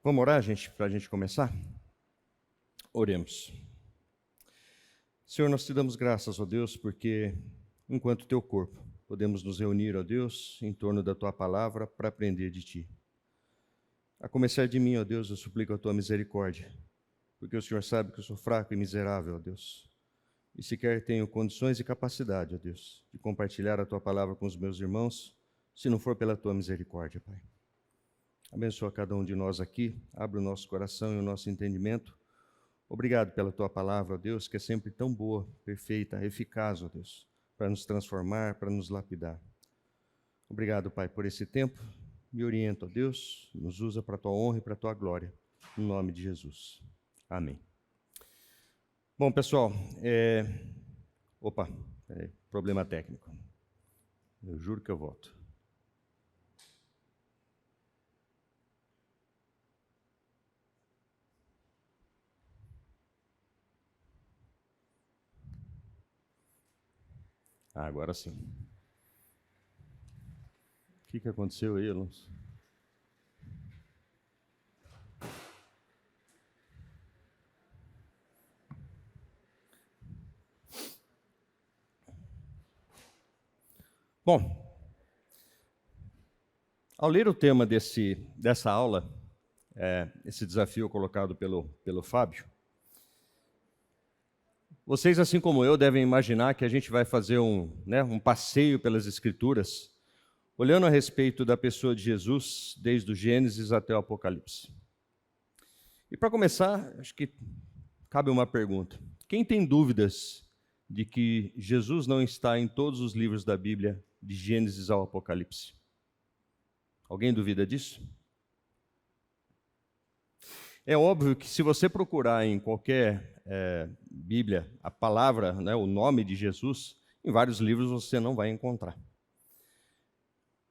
Vamos orar, gente, para a gente começar? Oremos. Senhor, nós te damos graças, ó Deus, porque enquanto teu corpo podemos nos reunir, ó Deus, em torno da tua palavra para aprender de ti. A começar de mim, ó Deus, eu suplico a tua misericórdia, porque o Senhor sabe que eu sou fraco e miserável, ó Deus. E sequer tenho condições e capacidade, ó Deus, de compartilhar a tua palavra com os meus irmãos, se não for pela tua misericórdia, Pai. Abençoa cada um de nós aqui, abre o nosso coração e o nosso entendimento. Obrigado pela tua palavra, ó Deus, que é sempre tão boa, perfeita, eficaz, ó Deus, para nos transformar, para nos lapidar. Obrigado, Pai, por esse tempo. Me orienta, ó Deus, nos usa para a tua honra e para a tua glória. No nome de Jesus. Amém. Bom, pessoal, problema técnico. Eu juro que eu volto. Agora sim. O que aconteceu aí, Alonso? Bom, ao ler o tema dessa aula, esse desafio colocado pelo Fábio, vocês, assim como eu, devem imaginar que a gente vai fazer um passeio pelas Escrituras, olhando a respeito da pessoa de Jesus, desde o Gênesis até o Apocalipse. E para começar, acho que cabe uma pergunta. Quem tem dúvidas de que Jesus não está em todos os livros da Bíblia, de Gênesis ao Apocalipse? Alguém duvida disso? É óbvio que se você procurar em qualquer Bíblia a palavra, o nome de Jesus, em vários livros você não vai encontrar.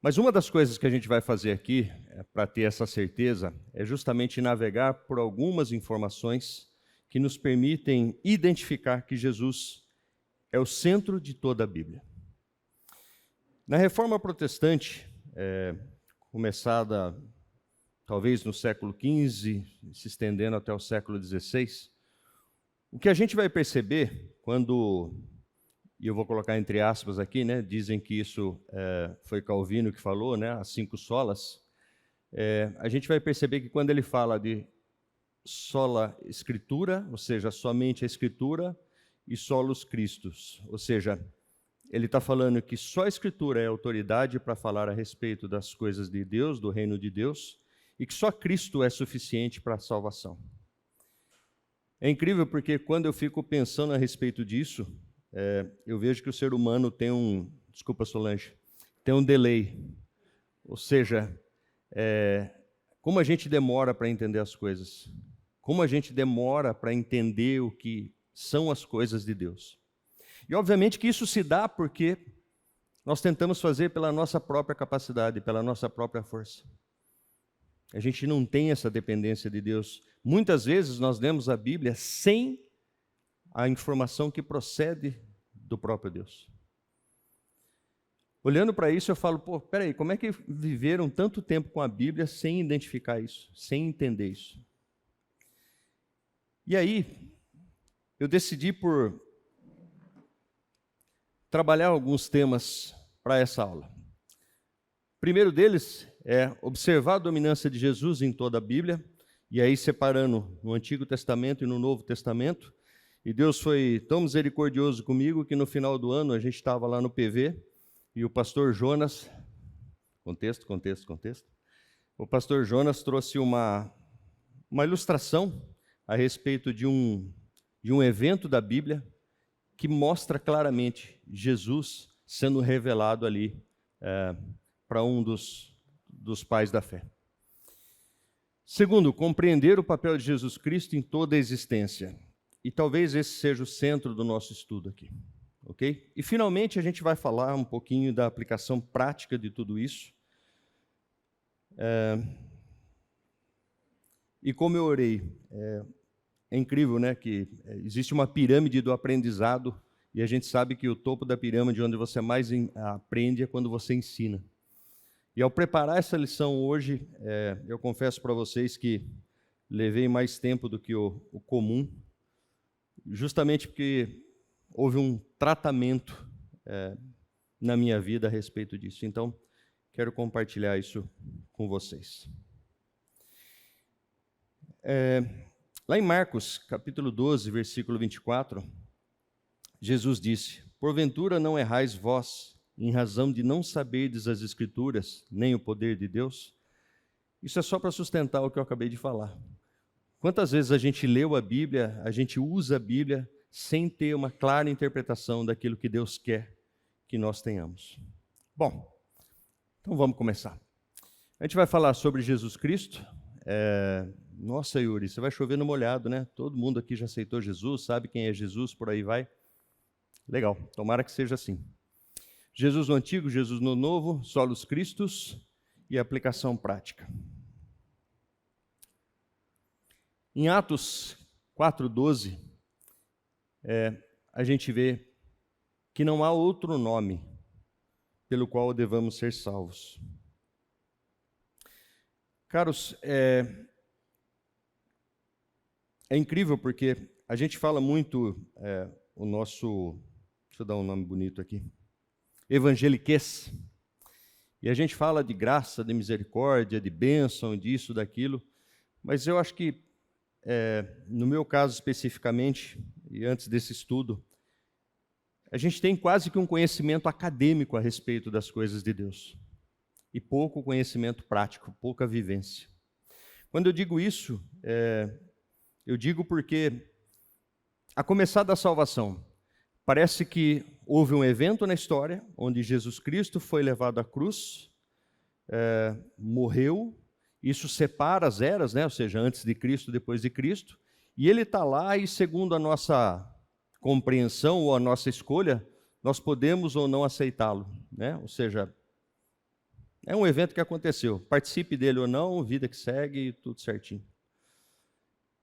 Mas uma das coisas que a gente vai fazer aqui, para ter essa certeza, é justamente navegar por algumas informações que nos permitem identificar que Jesus é o centro de toda a Bíblia. Na Reforma Protestante, começada talvez no século XV, se estendendo até o século XVI, o que a gente vai perceber quando, e eu vou colocar entre aspas aqui, dizem que isso foi Calvino que falou, as 5 solas, a gente vai perceber que quando ele fala de sola escritura, ou seja, somente a escritura, e solos Christus, ou seja, ele está falando que só a escritura é autoridade para falar a respeito das coisas de Deus, do reino de Deus, e que só Cristo é suficiente para a salvação. É incrível porque quando eu fico pensando a respeito disso, eu vejo que o ser humano tem desculpa Solange, tem um delay. Ou seja, como a gente demora para entender as coisas, como a gente demora para entender o que são as coisas de Deus. E obviamente que isso se dá porque nós tentamos fazer pela nossa própria capacidade, pela nossa própria força. A gente não tem essa dependência de Deus. Muitas vezes nós lemos a Bíblia sem a informação que procede do próprio Deus. Olhando para isso, eu falo, peraí, como é que viveram tanto tempo com a Bíblia sem identificar isso, sem entender isso? E aí, eu decidi por trabalhar alguns temas para essa aula. O primeiro deles é observar a dominância de Jesus em toda a Bíblia, e aí separando no Antigo Testamento e no Novo Testamento. E Deus foi tão misericordioso comigo que no final do ano a gente estava lá no PV e o pastor Jonas, contexto. O pastor Jonas trouxe uma ilustração a respeito de um evento da Bíblia que mostra claramente Jesus sendo revelado ali para um dos pais da fé. Segundo, compreender o papel de Jesus Cristo em toda a existência. E talvez esse seja o centro do nosso estudo aqui. Ok? E finalmente a gente vai falar um pouquinho da aplicação prática de tudo isso. E como eu orei, é incrível, que existe uma pirâmide do aprendizado e a gente sabe que o topo da pirâmide, onde você mais aprende, é quando você ensina. E ao preparar essa lição hoje, eu confesso para vocês que levei mais tempo do que o comum, justamente porque houve um tratamento na minha vida a respeito disso. Então, quero compartilhar isso com vocês. Lá em Marcos, capítulo 12, versículo 24, Jesus disse: porventura não errais vós, em razão de não saberdes as Escrituras, nem o poder de Deus? Isso é só para sustentar o que eu acabei de falar. Quantas vezes a gente leu a Bíblia, a gente usa a Bíblia sem ter uma clara interpretação daquilo que Deus quer que nós tenhamos? Bom, então vamos começar. A gente vai falar sobre Jesus Cristo. Nossa, Yuri, você vai chover no molhado, né? Todo mundo aqui já aceitou Jesus, sabe quem é Jesus, por aí vai. Legal, tomara que seja assim. Jesus no Antigo, Jesus no Novo, solos Cristos e aplicação prática. Em Atos 4:12, a gente vê que não há outro nome pelo qual devamos ser salvos. Caros, é incrível porque a gente fala muito o nosso, deixa eu dar um nome bonito aqui, evangeliquez, e a gente fala de graça, de misericórdia, de bênção, disso, daquilo, mas eu acho que, no meu caso especificamente, e antes desse estudo, a gente tem quase que um conhecimento acadêmico a respeito das coisas de Deus, e pouco conhecimento prático, pouca vivência. Quando eu digo isso, eu digo porque, a começar da salvação, parece que houve um evento na história onde Jesus Cristo foi levado à cruz, morreu, isso separa as eras, né? Ou seja, antes de Cristo, depois de Cristo, e ele está lá e, segundo a nossa compreensão ou a nossa escolha, nós podemos ou não aceitá-lo, né? Ou seja, é um evento que aconteceu, participe dele ou não, vida que segue, tudo certinho.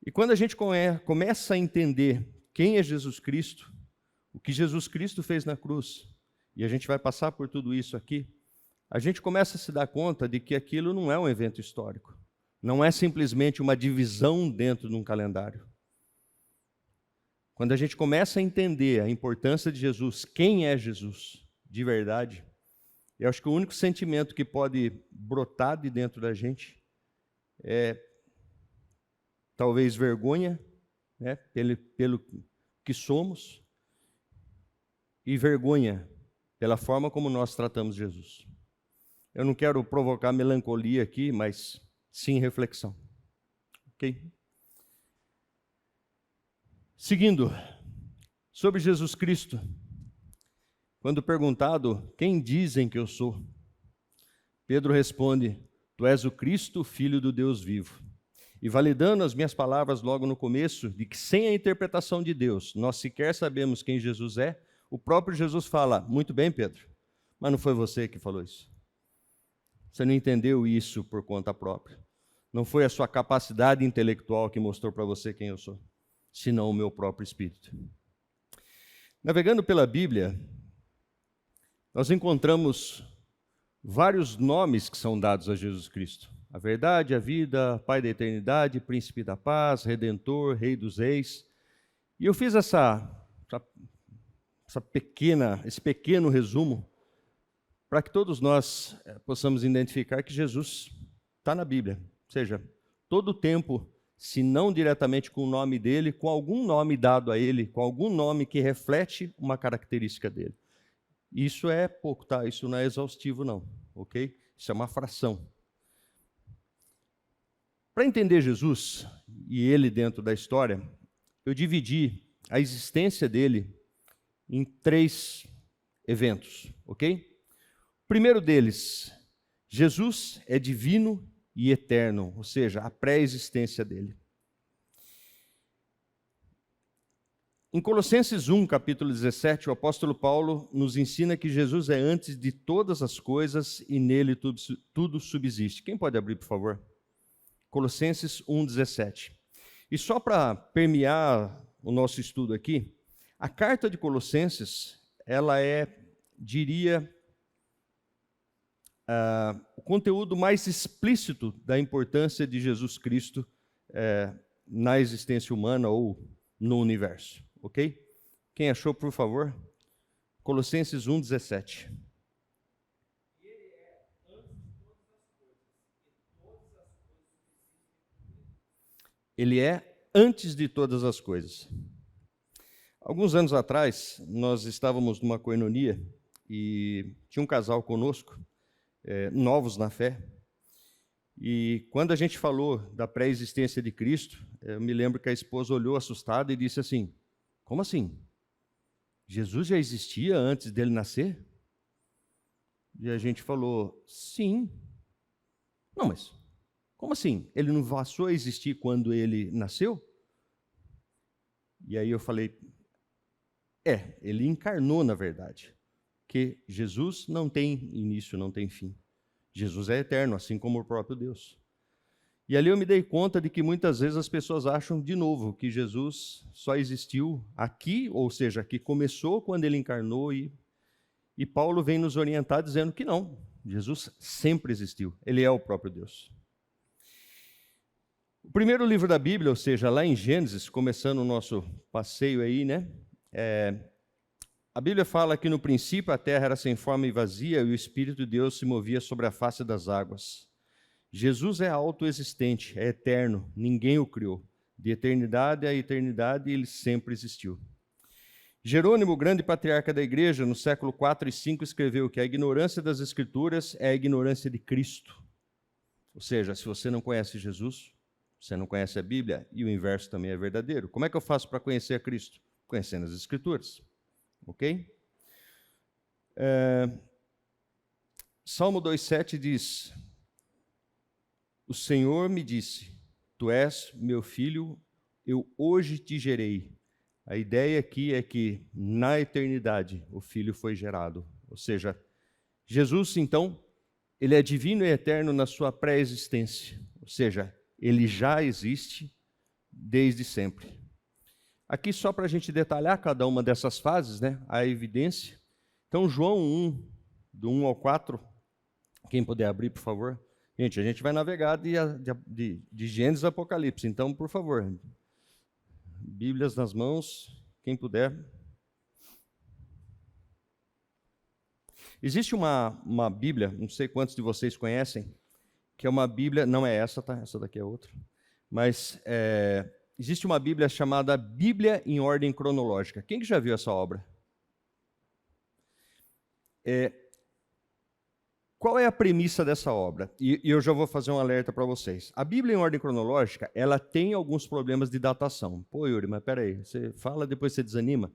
E quando a gente começa a entender quem é Jesus Cristo, o que Jesus Cristo fez na cruz, e a gente vai passar por tudo isso aqui, a gente começa a se dar conta de que aquilo não é um evento histórico, não é simplesmente uma divisão dentro de um calendário. Quando a gente começa a entender a importância de Jesus, quem é Jesus de verdade, eu acho que o único sentimento que pode brotar de dentro da gente é talvez vergonha, né, pelo que somos, e vergonha pela forma como nós tratamos Jesus. Eu não quero provocar melancolia aqui, mas sim reflexão. Ok? Seguindo, sobre Jesus Cristo, quando perguntado, quem dizem que eu sou? Pedro responde, tu és o Cristo, Filho do Deus vivo. E validando as minhas palavras logo no começo, de que sem a interpretação de Deus, nós sequer sabemos quem Jesus é, o próprio Jesus fala, muito bem, Pedro, mas não foi você que falou isso. Você não entendeu isso por conta própria. Não foi a sua capacidade intelectual que mostrou para você quem eu sou, senão o meu próprio Espírito. Navegando pela Bíblia, nós encontramos vários nomes que são dados a Jesus Cristo. A verdade, a vida, Pai da eternidade, Príncipe da paz, Redentor, Rei dos reis. E eu fiz esse pequeno resumo para que todos nós possamos identificar que Jesus está na Bíblia. Ou seja, todo o tempo, se não diretamente com o nome dele, com algum nome dado a ele, com algum nome que reflete uma característica dele. Isso é pouco, tá? Isso não é exaustivo, não, ok? Isso é uma fração. Para entender Jesus e ele dentro da história, eu dividi a existência dele em 3 eventos, ok? O primeiro deles, Jesus é divino e eterno, ou seja, a pré-existência dele. Em Colossenses 1, capítulo 17, o apóstolo Paulo nos ensina que Jesus é antes de todas as coisas e nele tudo subsiste. Quem pode abrir, por favor? Colossenses 1, 17. E só para permear o nosso estudo aqui, a carta de Colossenses, ela diria, o conteúdo mais explícito da importância de Jesus Cristo na existência humana ou no universo, ok? Quem achou, por favor? Colossenses 1,17. Ele é antes de todas as coisas. Alguns anos atrás, nós estávamos numa coinonia e tinha um casal conosco, novos na fé. E quando a gente falou da pré-existência de Cristo, eu me lembro que a esposa olhou assustada e disse assim: como assim? Jesus já existia antes dele nascer? E a gente falou: sim. Não, mas como assim? Ele não passou a existir quando ele nasceu? E aí eu falei: ele encarnou, na verdade, que Jesus não tem início, não tem fim. Jesus é eterno, assim como o próprio Deus. E ali eu me dei conta de que muitas vezes as pessoas acham, de novo, que Jesus só existiu aqui, ou seja, que começou quando ele encarnou, e Paulo vem nos orientar dizendo que não, Jesus sempre existiu, ele é o próprio Deus. O primeiro livro da Bíblia, ou seja, lá em Gênesis, começando o nosso passeio aí, né? A Bíblia fala que no princípio a terra era sem forma e vazia e o Espírito de Deus se movia sobre a face das águas. Jesus é autoexistente, é eterno, ninguém o criou. De eternidade a eternidade ele sempre existiu. Jerônimo, grande patriarca da igreja, no século 4 e 5, escreveu que a ignorância das Escrituras é a ignorância de Cristo. Ou seja, se você não conhece Jesus, você não conhece a Bíblia, e o inverso também é verdadeiro. Como é que eu faço para conhecer a Cristo? Conhecendo as Escrituras. Ok? Salmo 2,7 diz: o Senhor me disse, tu és meu filho, eu hoje te gerei. A ideia aqui é que na eternidade o filho foi gerado. Ou seja, Jesus, então, ele é divino e eterno na sua pré-existência. Ou seja, ele já existe desde sempre. Aqui só para a gente detalhar cada uma dessas fases, né, a evidência. Então, João 1, do 1 ao 4, quem puder abrir, por favor. Gente, a gente vai navegar de Gênesis a Apocalipse, então, por favor, Bíblias nas mãos, quem puder. Existe uma Bíblia, não sei quantos de vocês conhecem, que é uma Bíblia, não é essa, tá? Essa daqui é outra, mas existe uma Bíblia chamada Bíblia em Ordem Cronológica. Quem que já viu essa obra? Qual é a premissa dessa obra? E eu já vou fazer um alerta para vocês. A Bíblia em Ordem Cronológica, ela tem alguns problemas de datação. Pô, Yuri, mas peraí, você fala, depois você desanima.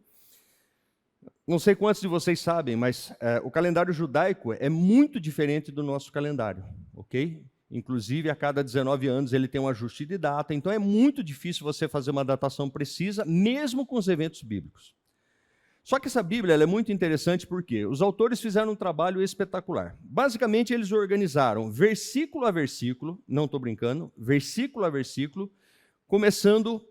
Não sei quantos de vocês sabem, mas o calendário judaico é muito diferente do nosso calendário, ok? Inclusive, a cada 19 anos ele tem um ajuste de data, então é muito difícil você fazer uma datação precisa, mesmo com os eventos bíblicos. Só que essa Bíblia ela é muito interessante porque os autores fizeram um trabalho espetacular. Basicamente, eles organizaram versículo a versículo, não estou brincando, versículo a versículo, começando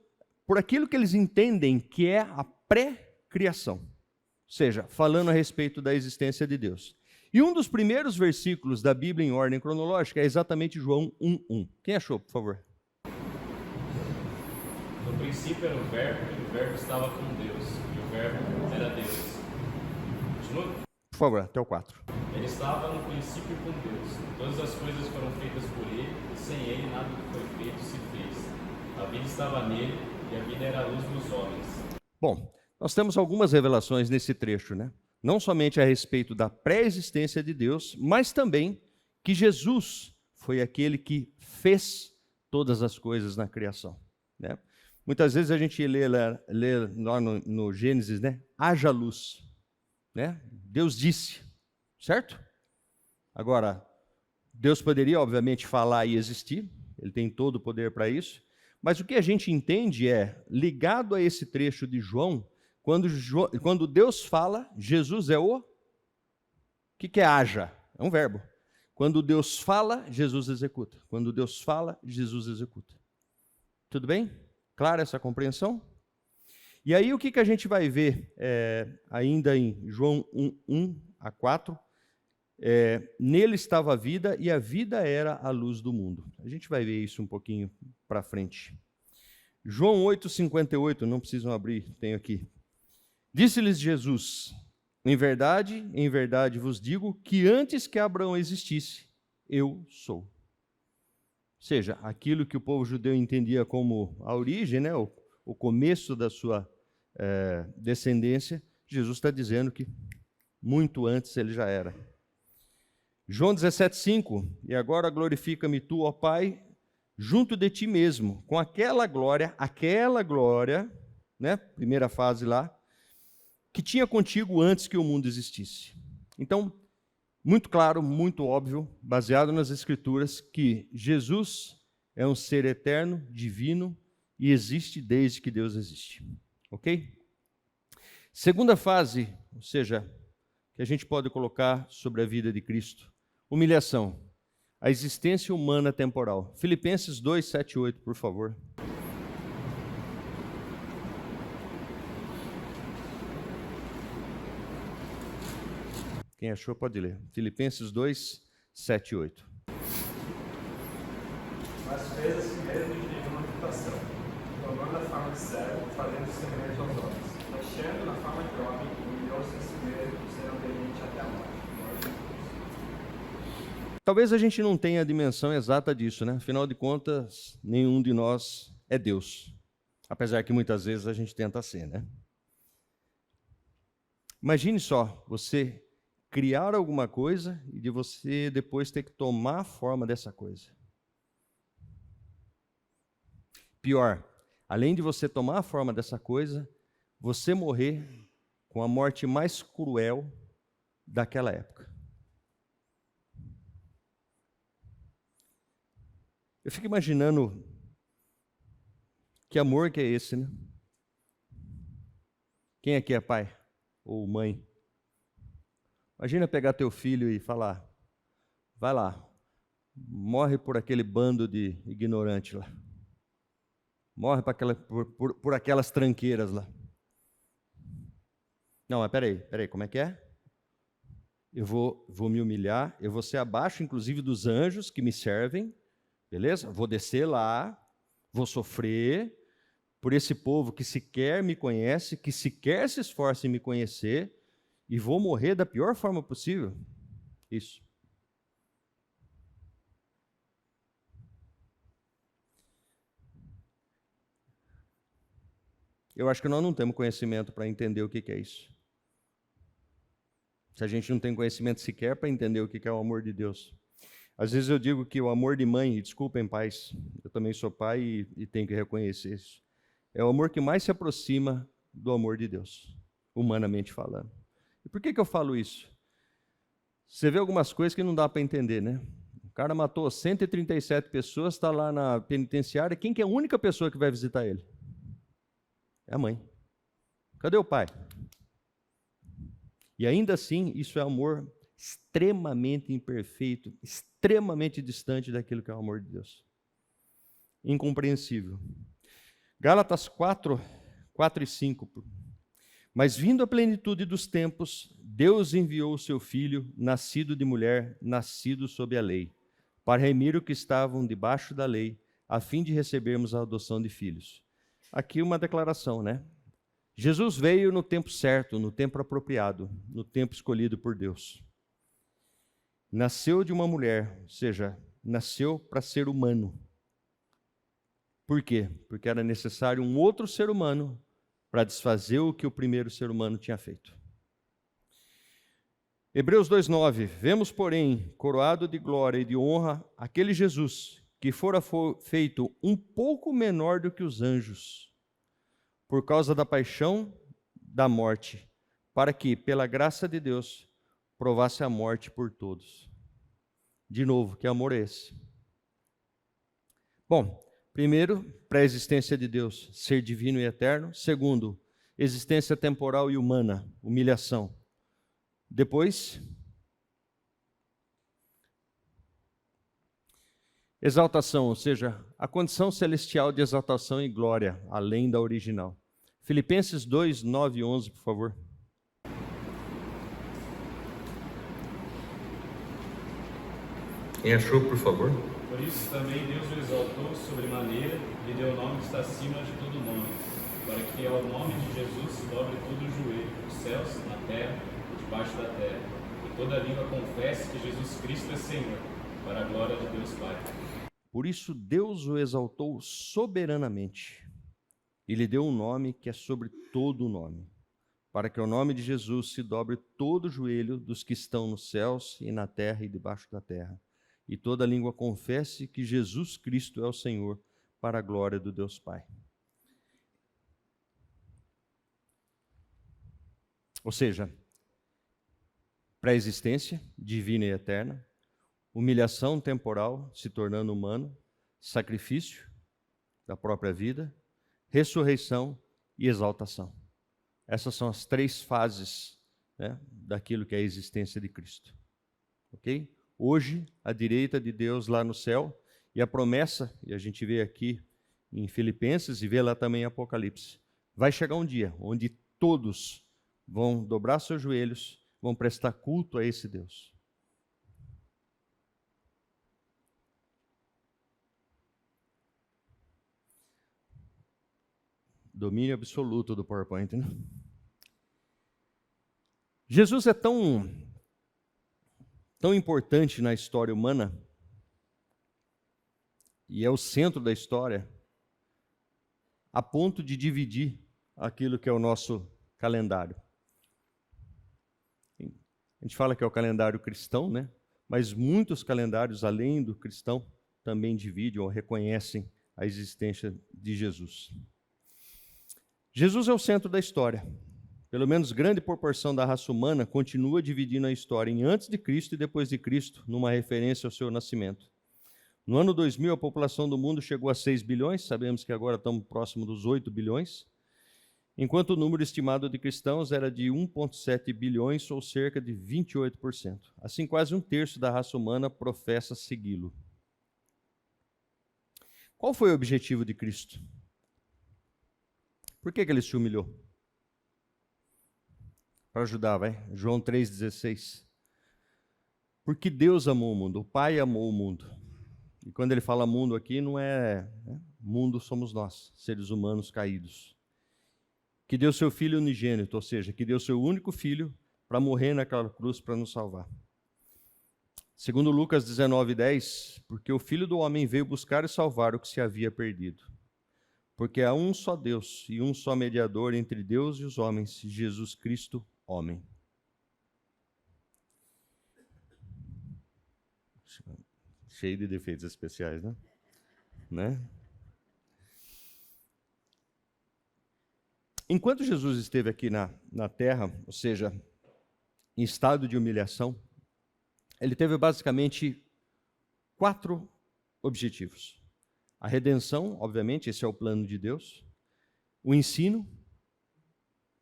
por aquilo que eles entendem que é a pré-criação. Ou seja, falando a respeito da existência de Deus. E um dos primeiros versículos da Bíblia em ordem cronológica é exatamente João 1:1. Quem achou, por favor? No princípio era o Verbo, e o Verbo estava com Deus, e o Verbo era Deus. Continua? Por favor, até o 4. Ele estava no princípio com Deus. Todas as coisas foram feitas por ele, e sem ele nada do que foi feito se fez. A vida estava nele, e a vida era a luz dos homens. Bom, nós temos algumas revelações nesse trecho, né? Não somente a respeito da pré-existência de Deus, mas também que Jesus foi aquele que fez todas as coisas na criação, né? Muitas vezes a gente lê lá no Gênesis, né? Haja luz, né? Deus disse, certo? Agora, Deus poderia, obviamente, falar e existir, ele tem todo o poder para isso, mas o que a gente entende é, ligado a esse trecho de João, quando Deus fala, Jesus é o... O que é haja? É um verbo. Quando Deus fala, Jesus executa. Quando Deus fala, Jesus executa. Tudo bem? Clara essa compreensão? E aí o que a gente vai ver ainda em João 1:1 a 4? Nele estava a vida e a vida era a luz do mundo. A gente vai ver isso um pouquinho para frente. João 8,58, não precisam abrir, tenho aqui. Disse-lhes Jesus: em verdade vos digo que antes que Abraão existisse, eu sou. Ou seja, aquilo que o povo judeu entendia como a origem, né, o começo da sua descendência, Jesus está dizendo que muito antes ele já era. João 17,5, e agora glorifica-me tu, ó Pai, junto de ti mesmo, com aquela glória, né, primeira fase lá, que tinha contigo antes que o mundo existisse. Então, muito claro, muito óbvio, baseado nas Escrituras, que Jesus é um ser eterno, divino, e existe desde que Deus existe. Ok? Segunda fase, ou seja, que a gente pode colocar sobre a vida de Cristo, humilhação, a existência humana temporal. Filipenses 2, 7 e 8, por favor. Quem achou pode ler. Filipenses 2, 7 e 8. Mas fez a si mesmo de nenhuma reputação, tomando a forma de servo, fazendo semelhante aos homens. Achando na forma de homem, humilhou-se a si mesmo, sendo obediente até a morte. Talvez a gente não tenha a dimensão exata disso, né? Afinal de contas, nenhum de nós é Deus. Apesar que muitas vezes a gente tenta ser, né? Imagine só, você criar alguma coisa e de você depois ter que tomar a forma dessa coisa. Pior, além de você tomar a forma dessa coisa, você morrer com a morte mais cruel daquela época. Eu fico imaginando que amor que é esse, né? Quem aqui é pai ou mãe? Imagina pegar teu filho e falar: vai lá, morre por aquele bando de ignorante lá. Morre por aquelas tranqueiras lá. Não, mas peraí, como é que é? Eu vou me humilhar, eu vou ser abaixo, inclusive, dos anjos que me servem, beleza? Vou descer lá, vou sofrer por esse povo que sequer me conhece, que sequer se esforça em me conhecer, e vou morrer da pior forma possível. Isso. Eu acho que nós não temos conhecimento para entender o que é isso. Se a gente não tem conhecimento sequer para entender o que é o amor de Deus. Às vezes eu digo que o amor de mãe, e desculpem pais, eu também sou pai e tenho que reconhecer isso, é o amor que mais se aproxima do amor de Deus, humanamente falando. E por que eu falo isso? Você vê algumas coisas que não dá para entender, né? O cara matou 137 pessoas, está lá na penitenciária, quem que é a única pessoa que vai visitar ele? É a mãe. Cadê o pai? E ainda assim, isso é amor extremamente imperfeito, extremamente distante daquilo que é o amor de Deus. Incompreensível. Gálatas 4 e 5. Mas vindo a plenitude dos tempos, Deus enviou o seu Filho, nascido de mulher, nascido sob a lei, para remir os que estavam debaixo da lei, a fim de recebermos a adoção de filhos. Aqui uma declaração, né? Jesus veio no tempo certo, no tempo apropriado, no tempo escolhido por Deus. Nasceu de uma mulher, ou seja, nasceu para ser humano. Por quê? Porque era necessário um outro ser humano para desfazer o que o primeiro ser humano tinha feito. Hebreus 2,9. Vemos, porém, coroado de glória e de honra, aquele Jesus que fora feito um pouco menor do que os anjos, por causa da paixão da morte, para que, pela graça de Deus, provasse a morte por todos. De novo, que amor é esse? Bom, primeiro, pré-existência de Deus, ser divino e eterno. Segundo, existência temporal e humana, humilhação. Depois, exaltação, ou seja, a condição celestial de exaltação e glória, além da original. Filipenses 2, 9 e 11, por favor. Quem achou, por favor? Por isso também Deus o exaltou sobremaneira e deu o nome que está acima de todo nome, para que ao nome de Jesus se dobre todo o joelho, nos céus, na terra e debaixo da terra, e toda língua confesse que Jesus Cristo é Senhor, para a glória de Deus Pai. Por isso Deus o exaltou soberanamente e lhe deu um nome que é sobre todo o nome, para que ao nome de Jesus se dobre todo o joelho dos que estão nos céus e na terra e debaixo da terra, e toda língua confesse que Jesus Cristo é o Senhor, para a glória do Deus Pai. Ou seja, pré-existência divina e eterna, humilhação temporal se tornando humano, sacrifício da própria vida, ressurreição e exaltação. Essas são as 3 fases, né, daquilo que é a existência de Cristo. Ok? Hoje, à direita de Deus lá no céu, e a promessa, e a gente vê aqui em Filipenses e vê lá também em Apocalipse, vai chegar um dia onde todos vão dobrar seus joelhos, vão prestar culto a esse Deus. Domínio absoluto do PowerPoint, né? Jesus é tão importante na história humana, e é o centro da história, a ponto de dividir aquilo que é o nosso calendário. A gente fala que é o calendário cristão, né? Mas muitos calendários, além do cristão, também dividem ou reconhecem a existência de Jesus. Jesus é o centro da história. Pelo menos grande proporção da raça humana continua dividindo a história em antes de Cristo e depois de Cristo, numa referência ao seu nascimento. No ano 2000, a população do mundo chegou a 6 bilhões, sabemos que agora estamos próximo dos 8 bilhões, enquanto o número estimado de cristãos era de 1,7 bilhões, ou cerca de 28%. Assim, quase 1/3 da raça humana professa segui-lo. Qual foi o objetivo de Cristo? Por que ele se humilhou? Para ajudar, vai. João 3,16. Porque Deus amou o mundo, o Pai amou o mundo. E quando ele fala mundo aqui, não é, mundo somos nós, seres humanos caídos. Que deu seu Filho unigênito, ou seja, que deu seu único Filho para morrer naquela cruz para nos salvar. Segundo Lucas 19:10, porque o Filho do Homem veio buscar e salvar o que se havia perdido. Porque há um só Deus e um só mediador entre Deus e os homens, Jesus Cristo, homem. Cheio de defeitos especiais, né? Enquanto Jesus esteve aqui na terra, ou seja, em estado de humilhação, ele teve basicamente 4 objetivos. A redenção, obviamente, esse é o plano de Deus. O ensino,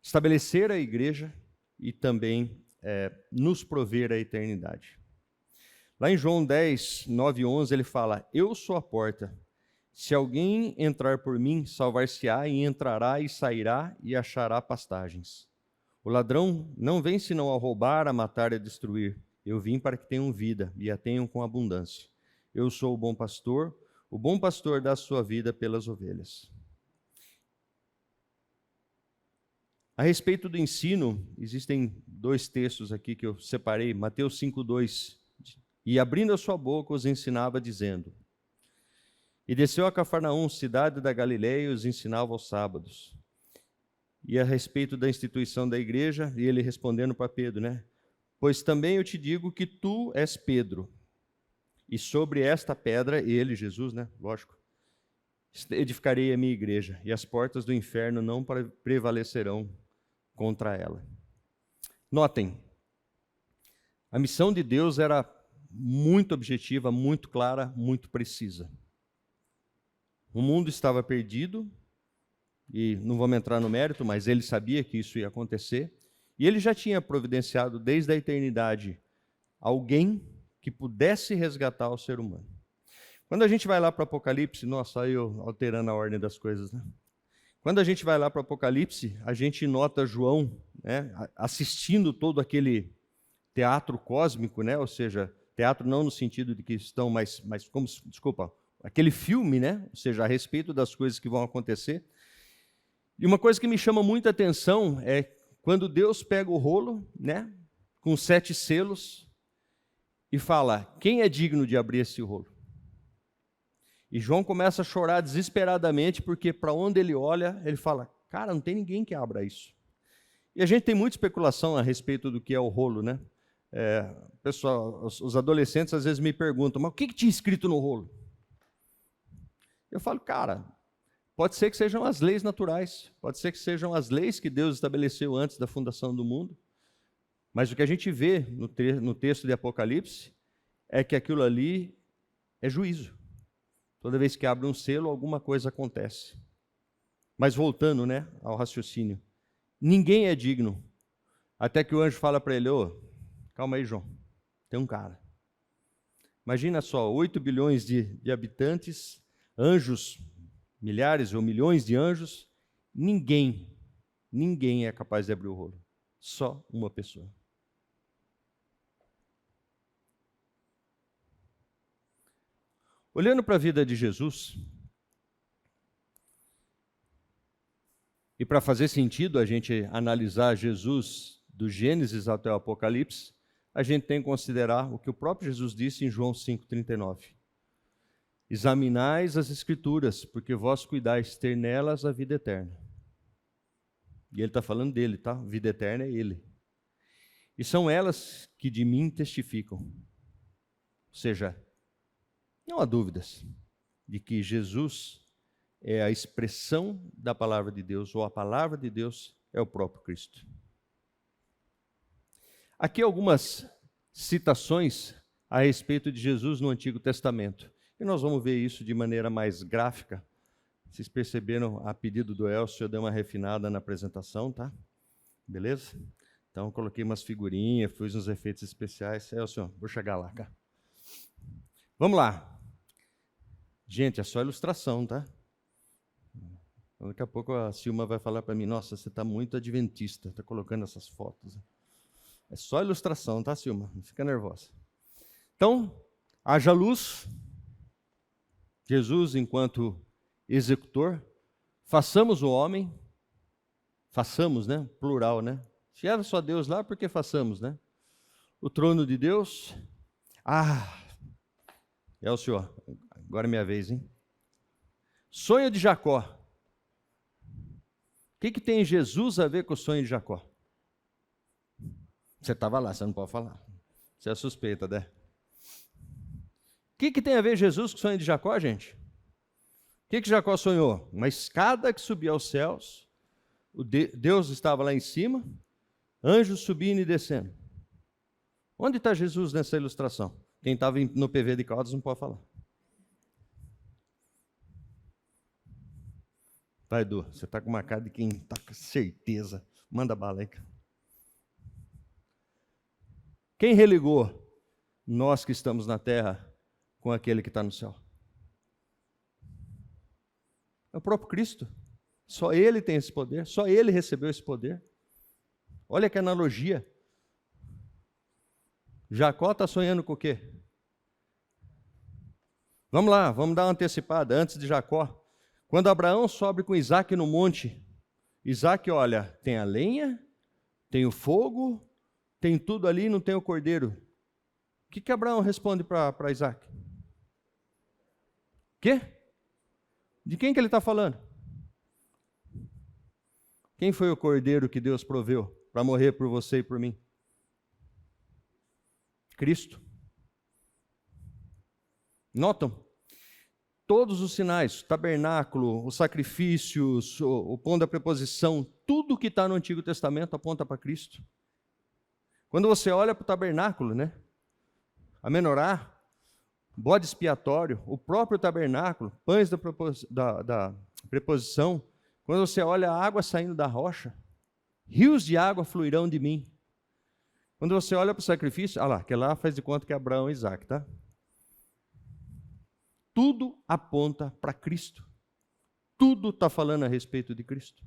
estabelecer a igreja e também nos prover a eternidade. Lá em João 10, 9 e 11, ele fala: eu sou a porta. Se alguém entrar por mim, salvar-se-á e entrará e sairá e achará pastagens. O ladrão não vem senão a roubar, a matar e a destruir. Eu vim para que tenham vida e a tenham com abundância. Eu sou o bom pastor dá a sua vida pelas ovelhas. A respeito do ensino, existem 2 textos aqui que eu separei. Mateus 5:2. E abrindo a sua boca os ensinava dizendo: e desceu a Cafarnaum, cidade da Galileia, e os ensinava aos sábados. E a respeito da instituição da igreja, e ele respondendo para Pedro, pois também eu te digo que tu és Pedro, e sobre esta pedra, ele, Jesus, lógico, edificarei a minha igreja, e as portas do inferno não prevalecerão contra ela. Notem, a missão de Deus era muito objetiva, muito clara, muito precisa. O mundo estava perdido, e não vamos entrar no mérito, mas ele sabia que isso ia acontecer, e ele já tinha providenciado desde a eternidade alguém que pudesse resgatar o ser humano. Quando a gente vai lá para o Apocalipse, nossa, eu alterando a ordem das coisas, Quando a gente vai lá para o Apocalipse, a gente nota João, assistindo todo aquele teatro cósmico, ou seja, Teatro não no sentido de que estão desculpa, aquele filme, né? Ou seja, a respeito das coisas que vão acontecer. E uma coisa que me chama muita atenção é quando Deus pega o rolo, né? Com 7 selos e fala: quem é digno de abrir esse rolo? E João começa a chorar desesperadamente, porque para onde ele olha, ele fala: cara, não tem ninguém que abra isso. E a gente tem muita especulação a respeito do que é o rolo, né? Pessoal, os adolescentes às vezes me perguntam: mas o que tinha escrito no rolo? Eu falo: cara, pode ser que sejam as leis naturais, pode ser que sejam as leis que Deus estabeleceu antes da fundação do mundo, mas o que a gente vê no texto de Apocalipse é que aquilo ali é juízo. Toda vez que abre um selo, alguma coisa acontece. Mas voltando, né, ao raciocínio, ninguém é digno, até que o anjo fala para ele: ô, calma aí, João, tem um cara. Imagina só, 8 bilhões de habitantes, anjos, milhares ou milhões de anjos, ninguém é capaz de abrir o rolo. Só uma pessoa. Olhando para a vida de Jesus, e para fazer sentido a gente analisar Jesus do Gênesis até o Apocalipse, a gente tem que considerar o que o próprio Jesus disse em João 5,39. Examinais as Escrituras, porque vós cuidais ter nelas a vida eterna. E ele está falando dele, tá? Vida eterna é ele. E são elas que de mim testificam. Ou seja, não há dúvidas de que Jesus é a expressão da palavra de Deus, ou a palavra de Deus é o próprio Cristo. Aqui algumas citações a respeito de Jesus no Antigo Testamento. E nós vamos ver isso de maneira mais gráfica. Vocês perceberam, a pedido do Elcio, eu dei uma refinada na apresentação, tá? Beleza? Então, coloquei umas figurinhas, fiz uns efeitos especiais. Elcio, vou chegar lá, cara. Vamos lá. Gente, é só ilustração, tá? Daqui a pouco a Silma vai falar para mim: nossa, você está muito adventista, está colocando essas fotos. É só ilustração, tá, Silma? Não fica nervosa. Então, haja luz. Jesus, enquanto executor, façamos o homem, façamos, né? Plural, né? Se era só Deus lá, por que façamos, né? O trono de Deus. É o Senhor. Agora é minha vez, hein? Sonho de Jacó. O que tem Jesus a ver com o sonho de Jacó? Você estava lá, você não pode falar. Você é suspeita, né? O que tem a ver Jesus com o sonho de Jacó, gente? O que Jacó sonhou? Uma escada que subia aos céus, Deus estava lá em cima, anjos subindo e descendo. Onde está Jesus nessa ilustração? Quem estava no PV de Caldas não pode falar. Vai, Edu, você está com uma cara de quem está com certeza. Manda bala aí. Quem religou nós que estamos na terra com aquele que está no céu? É o próprio Cristo. Só Ele tem esse poder, só Ele recebeu esse poder. Olha que analogia. Jacó está sonhando com o quê? Vamos lá, vamos dar uma antecipada antes de Jacó. Quando Abraão sobe com Isaac no monte, Isaac olha, tem a lenha, tem o fogo, tem tudo ali e não tem o cordeiro. O que Abraão responde para Isaac? Quê? De quem que ele está falando? Quem foi o cordeiro que Deus proveu para morrer por você e por mim? Cristo. Notam? Todos os sinais, o tabernáculo, os sacrifícios, o pão da preposição, tudo que está no Antigo Testamento aponta para Cristo. Quando você olha para o tabernáculo, né? A menorá, bode expiatório, o próprio tabernáculo, pães da preposição, quando você olha a água saindo da rocha, rios de água fluirão de mim. Quando você olha para o sacrifício, olha lá, que lá faz de conta que é Abraão e Isaac, tá? Tudo aponta para Cristo. Tudo está falando a respeito de Cristo.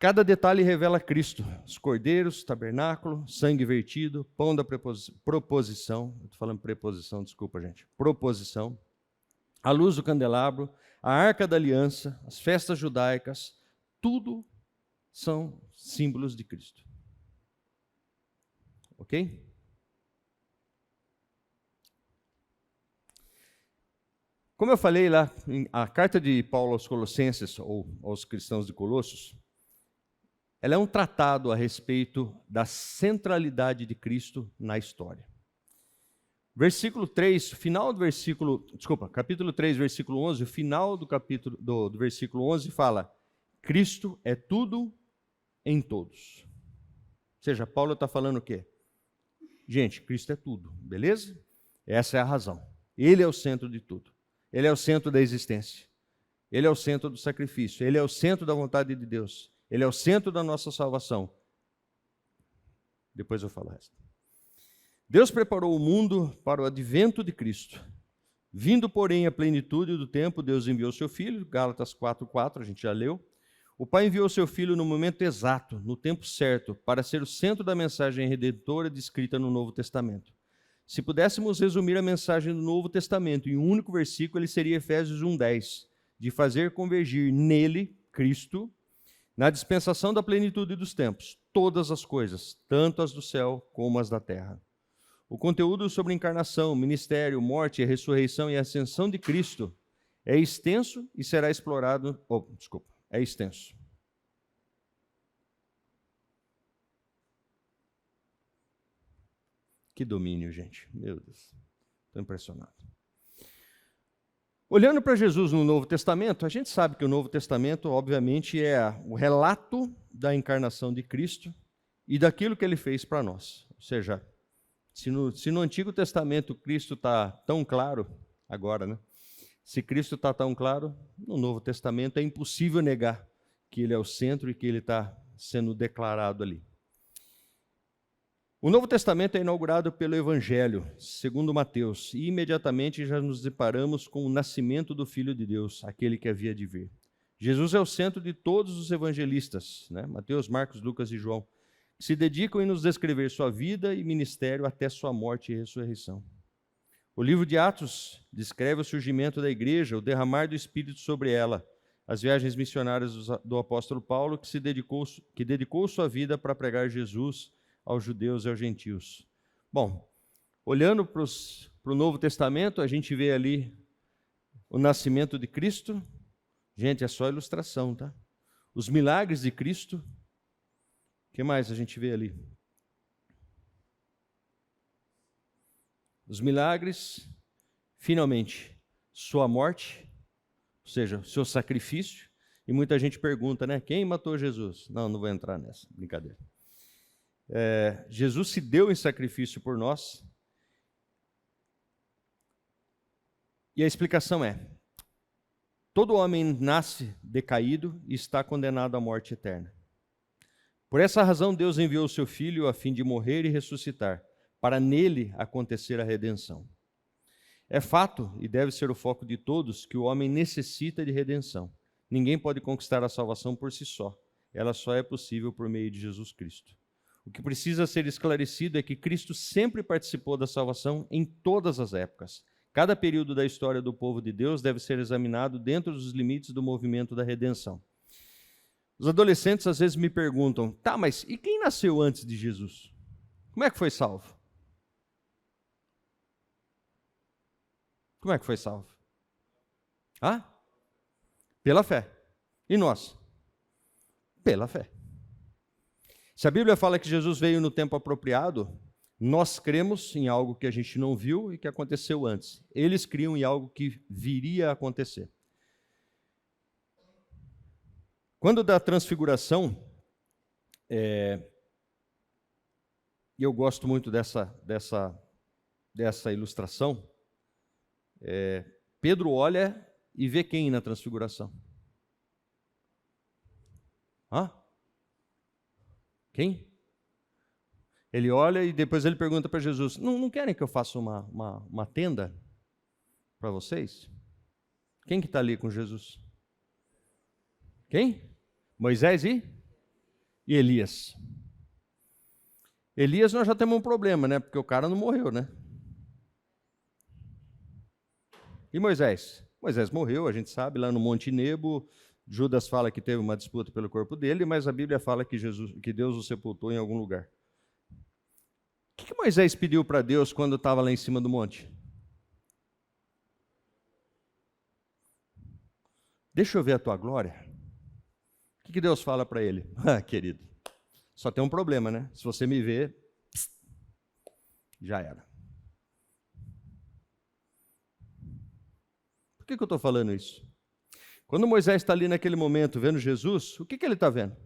Cada detalhe revela Cristo. Os cordeiros, tabernáculo, sangue vertido, pão da proposição. Estou falando preposição, desculpa, gente. Proposição. A luz do candelabro, a arca da aliança, as festas judaicas, tudo são símbolos de Cristo. Ok? Como eu falei lá, a carta de Paulo aos Colossenses, ou aos cristãos de Colossos, ela é um tratado a respeito da centralidade de Cristo na história. Versículo 3, final do versículo, capítulo 3, versículo 11, o final do capítulo do versículo 11 fala: Cristo é tudo em todos. Ou seja, Paulo está falando o quê? Gente, Cristo é tudo, beleza? Essa é a razão. Ele é o centro de tudo. Ele é o centro da existência. Ele é o centro do sacrifício. Ele é o centro da vontade de Deus. Ele é o centro da nossa salvação. Depois eu falo o resto. Deus preparou o mundo para o advento de Cristo. Vindo, porém, à plenitude do tempo, Deus enviou seu Filho, Gálatas 4:4, a gente já leu. O Pai enviou seu Filho no momento exato, no tempo certo, para ser o centro da mensagem redentora descrita no Novo Testamento. Se pudéssemos resumir a mensagem do Novo Testamento em um único versículo, ele seria Efésios 1:10, de fazer convergir nele, Cristo, na dispensação da plenitude dos tempos, todas as coisas, tanto as do céu como as da terra. O conteúdo sobre encarnação, ministério, morte, ressurreição e ascensão de Cristo é extenso e será explorado... é extenso. Que domínio, gente. Meu Deus. Estou impressionado. Olhando para Jesus no Novo Testamento, a gente sabe que o Novo Testamento, obviamente, é o relato da encarnação de Cristo e daquilo que ele fez para nós. Ou seja, se no Antigo Testamento Cristo está tão claro, agora, né? Se Cristo está tão claro, no Novo Testamento é impossível negar que ele é o centro e que ele está sendo declarado ali. O Novo Testamento é inaugurado pelo Evangelho, segundo Mateus, e imediatamente já nos deparamos com o nascimento do Filho de Deus, aquele que havia de vir. Jesus é o centro de todos os evangelistas, né? Mateus, Marcos, Lucas e João, que se dedicam em nos descrever sua vida e ministério até sua morte e ressurreição. O livro de Atos descreve o surgimento da igreja, o derramar do Espírito sobre ela, as viagens missionárias do apóstolo Paulo, que dedicou sua vida para pregar Jesus aos judeus e aos gentios. Bom, olhando para o Novo Testamento, a gente vê ali o nascimento de Cristo. Gente, é só ilustração, tá? Os milagres de Cristo. O que mais a gente vê ali? Os milagres, finalmente, sua morte, ou seja, seu sacrifício. E muita gente pergunta, né? Quem matou Jesus? Não vou entrar nessa, brincadeira. Jesus se deu em sacrifício por nós. E a explicação é: todo homem nasce decaído e está condenado à morte eterna. Por essa razão, Deus enviou o seu Filho a fim de morrer e ressuscitar, para nele acontecer a redenção. É fato, e deve ser o foco de todos, que o homem necessita de redenção. Ninguém pode conquistar a salvação por si só. Ela só é possível por meio de Jesus Cristo. O que precisa ser esclarecido é que Cristo sempre participou da salvação em todas as épocas. Cada período da história do povo de Deus deve ser examinado dentro dos limites do movimento da redenção. Os adolescentes às vezes me perguntam, tá, mas e quem nasceu antes de Jesus? Como é que foi salvo? Como é que foi salvo? Pela fé. E nós? Pela fé. Se a Bíblia fala que Jesus veio no tempo apropriado, nós cremos em algo que a gente não viu e que aconteceu antes. Eles criam em algo que viria a acontecer. Quando da transfiguração, e eu gosto muito dessa ilustração, Pedro olha e vê quem na transfiguração? Quem? Ele olha e depois ele pergunta para Jesus, não querem que eu faça uma tenda para vocês? Quem que está ali com Jesus? Quem? Moisés e E Elias? Elias nós já temos um problema, né? Porque o cara não morreu, né? E Moisés? Moisés morreu, a gente sabe, lá no Monte Nebo. Judas fala que teve uma disputa pelo corpo dele, mas a Bíblia fala que Deus o sepultou em algum lugar. O que Moisés pediu para Deus quando estava lá em cima do monte? Deixa eu ver a tua glória. O que Deus fala para ele? Ah, querido, só tem um problema, né? Se você me ver, já era. Por que eu estou falando isso? Quando Moisés está ali naquele momento vendo Jesus, o que ele está vendo? O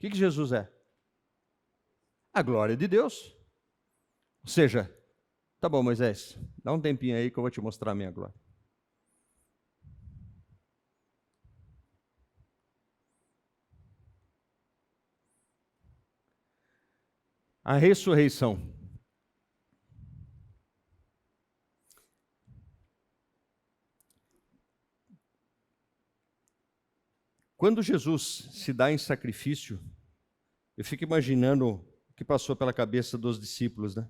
que Jesus é? A glória de Deus. Ou seja, tá bom, Moisés, dá um tempinho aí que eu vou te mostrar a minha glória. A ressurreição. Quando Jesus se dá em sacrifício, eu fico imaginando o que passou pela cabeça dos discípulos, né?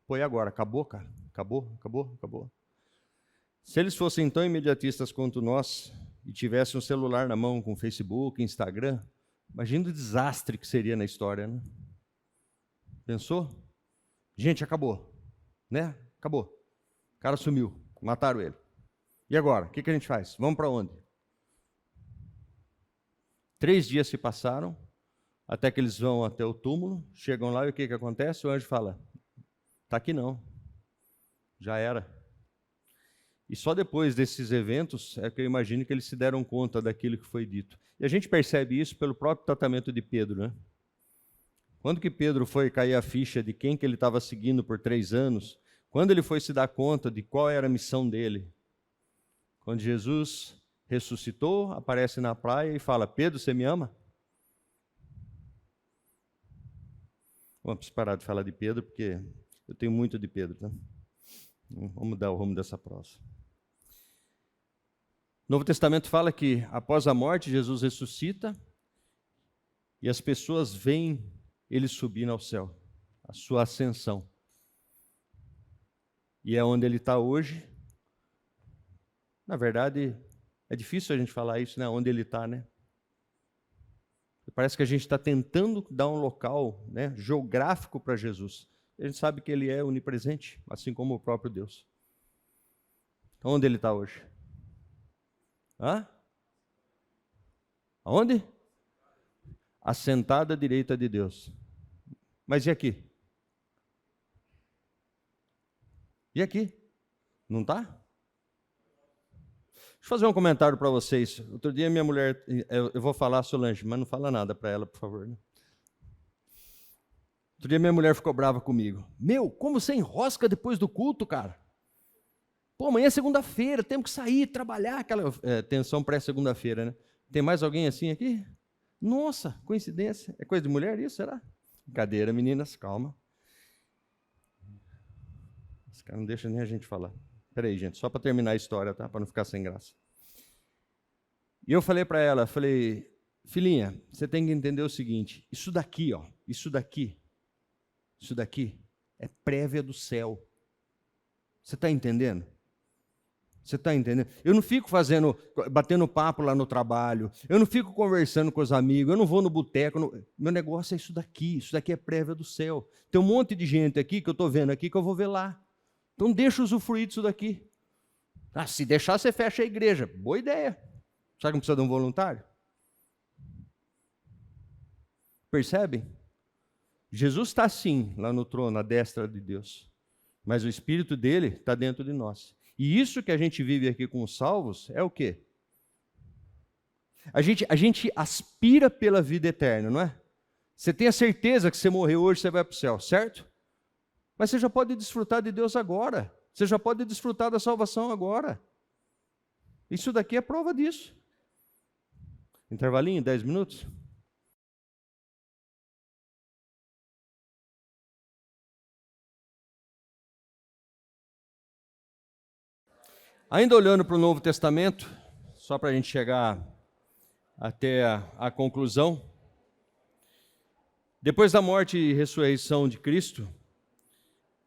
Pô, e agora? Acabou, cara? Acabou. Se eles fossem tão imediatistas quanto nós e tivessem um celular na mão com Facebook, Instagram, imagina o desastre que seria na história, né? Pensou? Gente, acabou, né? Acabou. O cara sumiu, mataram ele. E agora? O que a gente faz? Vamos para onde? 3 dias se passaram, até que eles vão até o túmulo, chegam lá e o que acontece? O anjo fala, está aqui não, já era. E só depois desses eventos é que eu imagino que eles se deram conta daquilo que foi dito. E a gente percebe isso pelo próprio tratamento de Pedro, né? Quando que Pedro foi cair a ficha de quem que ele estava seguindo por 3 anos, quando ele foi se dar conta de qual era a missão dele, quando Jesus ressuscitou, aparece na praia e fala, Pedro, você me ama? Vamos parar de falar de Pedro, porque eu tenho muito de Pedro, tá? Vamos dar o rumo dessa prosa. O Novo Testamento fala que após a morte, Jesus ressuscita e as pessoas veem ele subindo ao céu, a sua ascensão. E é onde ele está hoje. Na verdade, é difícil a gente falar isso, né? Onde ele está, né? Parece que a gente está tentando dar um local, né, geográfico para Jesus. A gente sabe que ele é onipresente, assim como o próprio Deus. Então, onde ele está hoje? Hã? Aonde? Assentado à direita de Deus. Mas e aqui? E aqui? Não está? Deixa eu fazer um comentário para vocês. Outro dia minha mulher, eu vou falar Solange, mas não fala nada para ela, por favor. Né? Outro dia minha mulher ficou brava comigo. Meu, como você enrosca depois do culto, cara? Pô, amanhã é segunda-feira, temos que sair, trabalhar, aquela tensão pré-segunda-feira, né? Tem mais alguém assim aqui? Nossa, coincidência. É coisa de mulher isso, será? Brincadeira, meninas, calma. Esse cara não deixa nem a gente falar. Peraí, gente, só para terminar a história, tá? Para não ficar sem graça. E eu falei para ela, filhinha, você tem que entender o seguinte, isso daqui é prévia do céu. Você está entendendo? Você está entendendo? Eu não fico batendo papo lá no trabalho, eu não fico conversando com os amigos, eu não vou no boteco, meu negócio é isso daqui é prévia do céu. Tem um monte de gente aqui que eu estou vendo aqui que eu vou ver lá. Então deixa usufruir disso daqui. Ah, se deixar, você fecha a igreja. Boa ideia. Sabe que não precisa de um voluntário? Percebem? Jesus está sim, lá no trono, à destra de Deus. Mas o Espírito dele está dentro de nós. E isso que a gente vive aqui com os salvos é o quê? A gente aspira pela vida eterna, não é? Você tem a certeza que você morreu hoje, você vai para o céu, certo? Mas você já pode desfrutar de Deus agora. Você já pode desfrutar da salvação agora. Isso daqui é prova disso. Intervalinho, 10 minutos? Ainda olhando para o Novo Testamento, só para a gente chegar até a conclusão. Depois da morte e ressurreição de Cristo,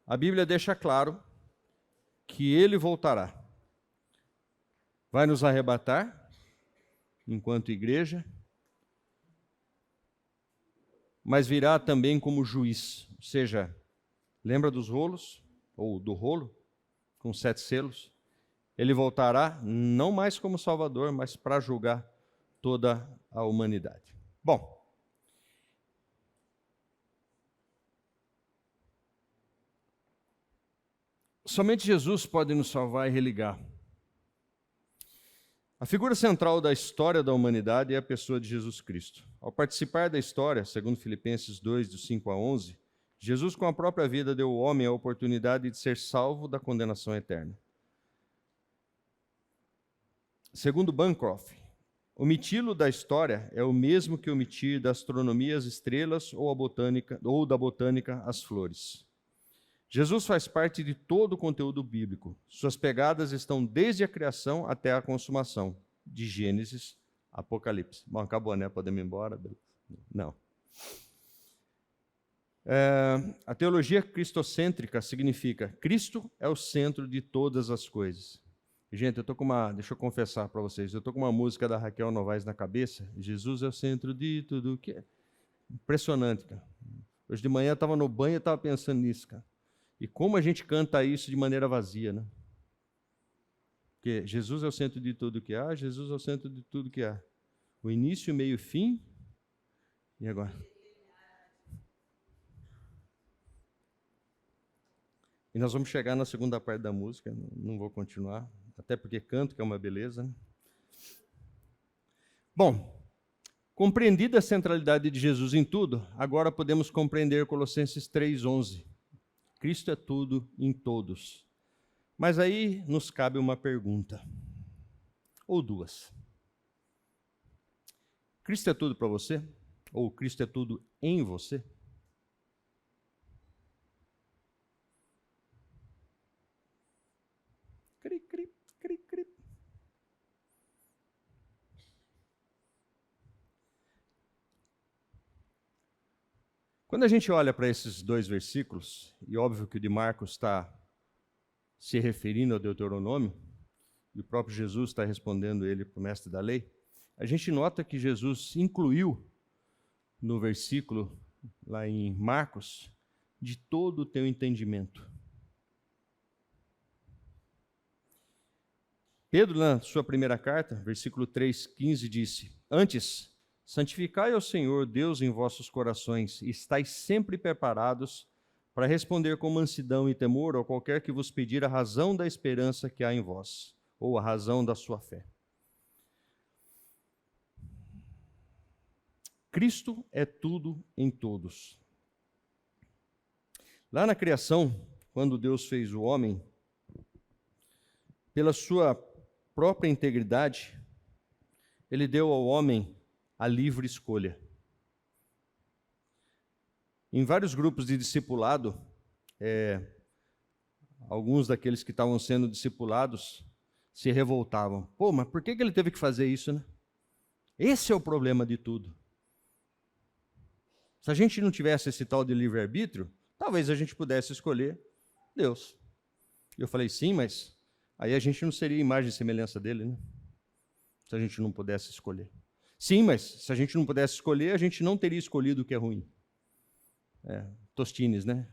a Bíblia deixa claro que Ele voltará. Vai nos arrebatar, enquanto igreja, mas virá também como juiz. Ou seja, lembra dos rolos, ou do rolo, com 7 selos? Ele voltará não mais como Salvador, mas para julgar toda a humanidade. Bom, somente Jesus pode nos salvar e religar. A figura central da história da humanidade é a pessoa de Jesus Cristo. Ao participar da história, segundo Filipenses 2, do 5 a 11, Jesus com a própria vida deu ao homem a oportunidade de ser salvo da condenação eterna. Segundo Bancroft, omiti-lo da história é o mesmo que omitir da astronomia as estrelas ou da botânica as flores. Jesus faz parte de todo o conteúdo bíblico. Suas pegadas estão desde a criação até a consumação, de Gênesis a Apocalipse. Bom, acabou, né? Podemos ir embora? Não. A teologia cristocêntrica significa Cristo é o centro de todas as coisas. Gente, deixa eu confessar para vocês, eu estou com uma música da Raquel Novaes na cabeça, Jesus é o centro de tudo, que é impressionante, cara. Hoje de manhã eu estava no banho e estava pensando nisso, cara. E como a gente canta isso de maneira vazia, né? Porque Jesus é o centro de tudo que há, Jesus é o centro de tudo que há. O início, meio e fim, e agora? E nós vamos chegar na segunda parte da música, não vou continuar, até porque canto, que é uma beleza, né? Bom, compreendida a centralidade de Jesus em tudo, agora podemos compreender Colossenses 3:11. Cristo é tudo em todos. Mas aí nos cabe uma pergunta, ou duas. Cristo é tudo para você? Ou Cristo é tudo em você? Cri, cri, cri, cri. Quando a gente olha para esses 2 versículos, e óbvio que o de Marcos está se referindo ao Deuteronômio, e o próprio Jesus está respondendo ele para o mestre da lei, a gente nota que Jesus incluiu no versículo, lá em Marcos, de todo o teu entendimento. Pedro, na sua primeira carta, versículo 3:15, disse: Antes, santificai ao Senhor Deus em vossos corações, e estais sempre preparados para responder com mansidão e temor a qualquer que vos pedir a razão da esperança que há em vós, ou a razão da sua fé. Cristo é tudo em todos. Lá na criação, quando Deus fez o homem, pela sua própria integridade, Ele deu ao homem a livre escolha. Em vários grupos de discipulado, alguns daqueles que estavam sendo discipulados se revoltavam. Pô, mas por que ele teve que fazer isso, né? Esse é o problema de tudo. Se a gente não tivesse esse tal de livre-arbítrio, talvez a gente pudesse escolher Deus. Eu falei, sim, mas aí a gente não seria imagem e semelhança dele, né? Se a gente não pudesse escolher. Sim, mas se a gente não pudesse escolher, a gente não teria escolhido o que é ruim. Tostines, né?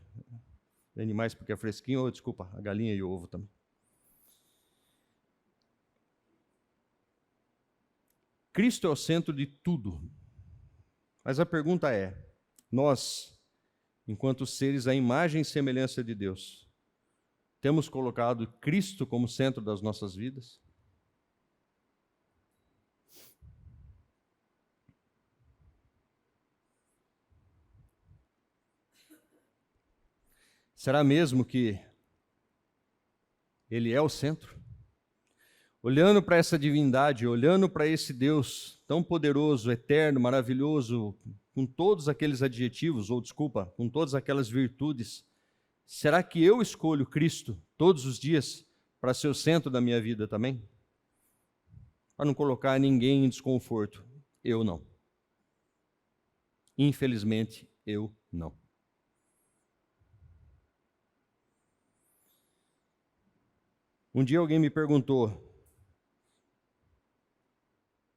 Animais porque é fresquinho, ou desculpa, a galinha e o ovo também. Cristo é o centro de tudo. Mas a pergunta é, nós, enquanto seres à imagem e semelhança de Deus, temos colocado Cristo como centro das nossas vidas? Será mesmo que Ele é o centro? Olhando para essa divindade, olhando para esse Deus tão poderoso, eterno, maravilhoso, com todos aqueles adjetivos, com todas aquelas virtudes, será que eu escolho Cristo todos os dias para ser o centro da minha vida também? Para não colocar ninguém em desconforto. Eu não. Infelizmente, eu não. Um dia alguém me perguntou: o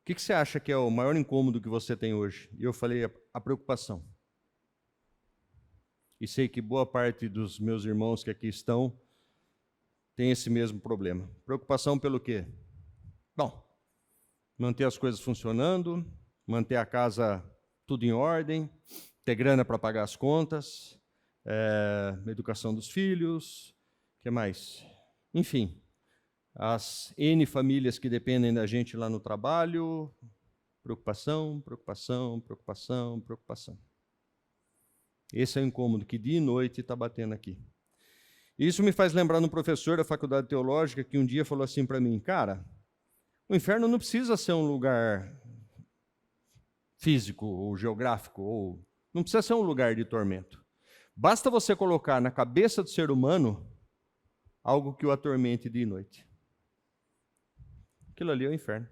que você acha que é o maior incômodo que você tem hoje? E eu falei: a preocupação. E sei que boa parte dos meus irmãos que aqui estão tem esse mesmo problema. Preocupação pelo quê? Bom, manter as coisas funcionando, manter a casa tudo em ordem, ter grana para pagar as contas, educação dos filhos, o que mais? Enfim, as N famílias que dependem da gente lá no trabalho, preocupação, preocupação, preocupação, preocupação. Esse é o incômodo que dia e noite está batendo aqui. Isso me faz lembrar de um professor da faculdade teológica que um dia falou assim para mim: cara, o inferno não precisa ser um lugar físico ou geográfico, ou não precisa ser um lugar de tormento. Basta você colocar na cabeça do ser humano algo que o atormente dia e noite. Aquilo ali é o inferno.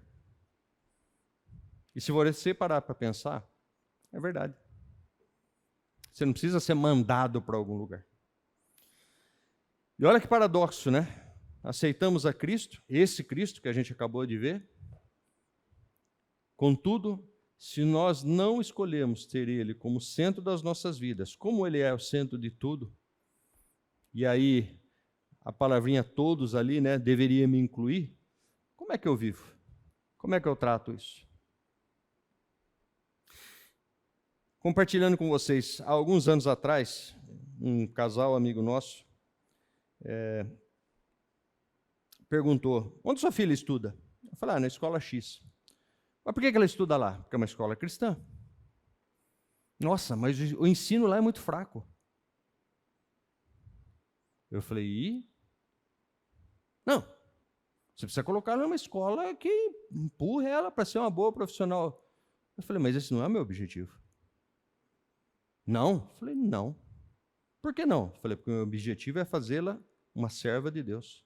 E se você parar para pensar, é verdade. Você não precisa ser mandado para algum lugar. E olha que paradoxo, né? Aceitamos a Cristo, esse Cristo que a gente acabou de ver. Contudo, se nós não escolhemos ter Ele como centro das nossas vidas, como Ele é o centro de tudo, e aí a palavrinha todos ali, né, deveria me incluir, como é que eu vivo? Como é que eu trato isso? Compartilhando com vocês, há alguns anos atrás, um casal amigo nosso perguntou: onde sua filha estuda? Eu falei: na escola X. Mas por que ela estuda lá? Porque é uma escola cristã. Nossa, mas o ensino lá é muito fraco. Eu falei: e? Não, você precisa colocar ela numa escola que empurre ela para ser uma boa profissional. Eu falei: mas esse não é o meu objetivo. Não? Eu falei: não. Por que não? Eu falei: porque o meu objetivo é fazê-la uma serva de Deus.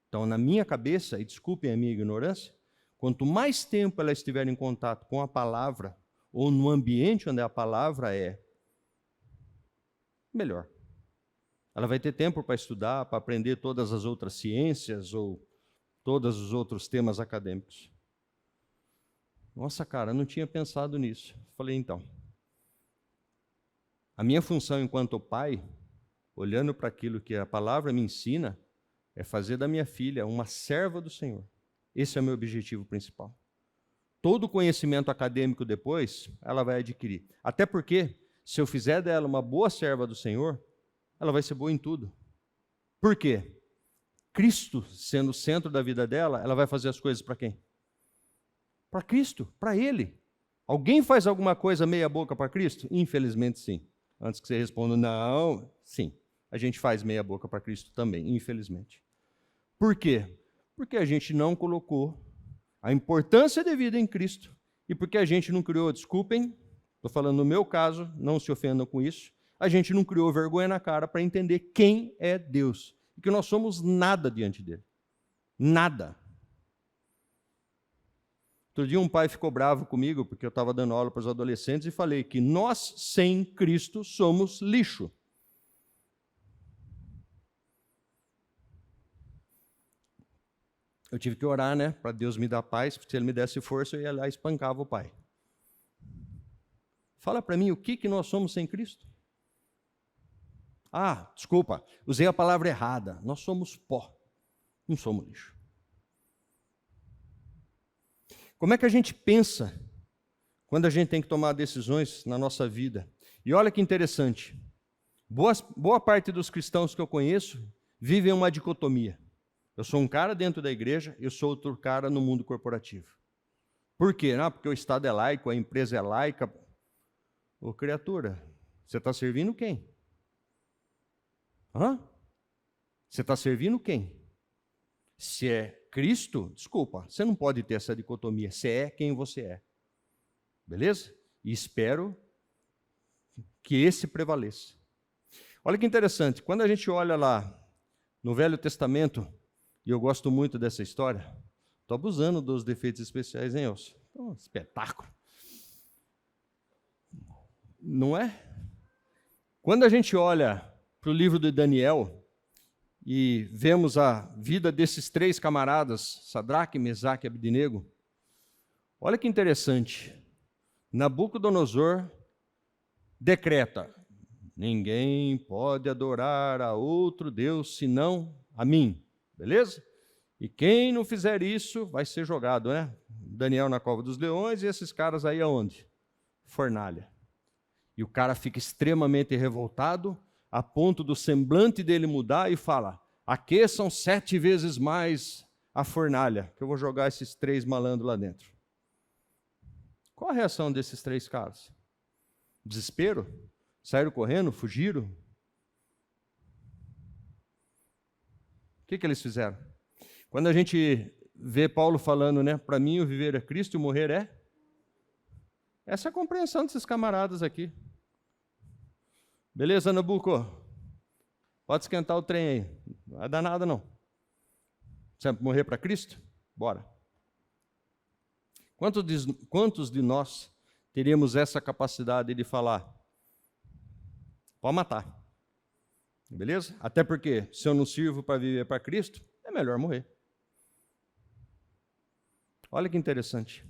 Então, na minha cabeça, e desculpem a minha ignorância, quanto mais tempo ela estiver em contato com a palavra, ou no ambiente onde a palavra é, melhor. Ela vai ter tempo para estudar, para aprender todas as outras ciências, ou todos os outros temas acadêmicos. Nossa, cara, eu não tinha pensado nisso. Falei: então, a minha função enquanto pai, olhando para aquilo que a palavra me ensina, é fazer da minha filha uma serva do Senhor. Esse é o meu objetivo principal. Todo o conhecimento acadêmico depois, ela vai adquirir. Até porque, se eu fizer dela uma boa serva do Senhor, ela vai ser boa em tudo. Por quê? Cristo sendo o centro da vida dela, ela vai fazer as coisas para quem? Para Cristo, para Ele. Alguém faz alguma coisa meia boca para Cristo? Infelizmente, sim. Antes que você responda não, sim. A gente faz meia boca para Cristo também, infelizmente. Por quê? Porque a gente não colocou a importância devida em Cristo e porque a gente não criou, desculpem, estou falando no meu caso, não se ofendam com isso, a gente não criou vergonha na cara para entender quem é Deus e que nós somos nada diante dele. Nada. Outro dia um pai ficou bravo comigo porque eu estava dando aula para os adolescentes e falei que nós, sem Cristo, somos lixo. Eu tive que orar, né, para Deus me dar paz, porque se Ele me desse força, eu ia lá e espancava o pai. Fala para mim o que nós somos sem Cristo. Ah, desculpa, usei a palavra errada. Nós somos pó, não somos lixo. Como é que a gente pensa quando a gente tem que tomar decisões na nossa vida? E olha que interessante, boa parte dos cristãos que eu conheço vivem uma dicotomia. Eu sou um cara dentro da igreja, eu sou outro cara no mundo corporativo. Por quê? Não, porque o Estado é laico, a empresa é laica. Ô, criatura, você está servindo quem? Hã? Você está servindo quem? Se é Cristo, desculpa, você não pode ter essa dicotomia. Você é quem você é. Beleza? E espero que esse prevaleça. Olha que interessante, quando a gente olha lá no Velho Testamento, e eu gosto muito dessa história, estou abusando dos defeitos especiais, hein, Elcio? Então, espetáculo. Não é? Quando a gente olha para o livro de Daniel e vemos a vida desses 3 camaradas, Sadraque, Mesaque e Abednego, olha que interessante. Nabucodonosor decreta: ninguém pode adorar a outro Deus senão a mim. Beleza? E quem não fizer isso vai ser jogado, né? Daniel na cova dos leões e esses caras aí aonde? Fornalha. E o cara fica extremamente revoltado, a ponto do semblante dele mudar e fala: aqueçam 7 vezes mais a fornalha, que eu vou jogar esses 3 malandros lá dentro. Qual a reação desses 3 caras? Desespero? Saíram correndo? Fugiram? O que eles fizeram? Quando a gente vê Paulo falando, né, para mim o viver é Cristo e o morrer é? Essa é a compreensão desses camaradas aqui. Beleza, Nabuco? Pode esquentar o trem aí. Não vai dar nada, não. Sempre morrer para Cristo? Bora. Quantos de nós teríamos essa capacidade de falar: pode matar? Beleza? Até porque, se eu não sirvo para viver para Cristo, é melhor morrer. Olha que interessante.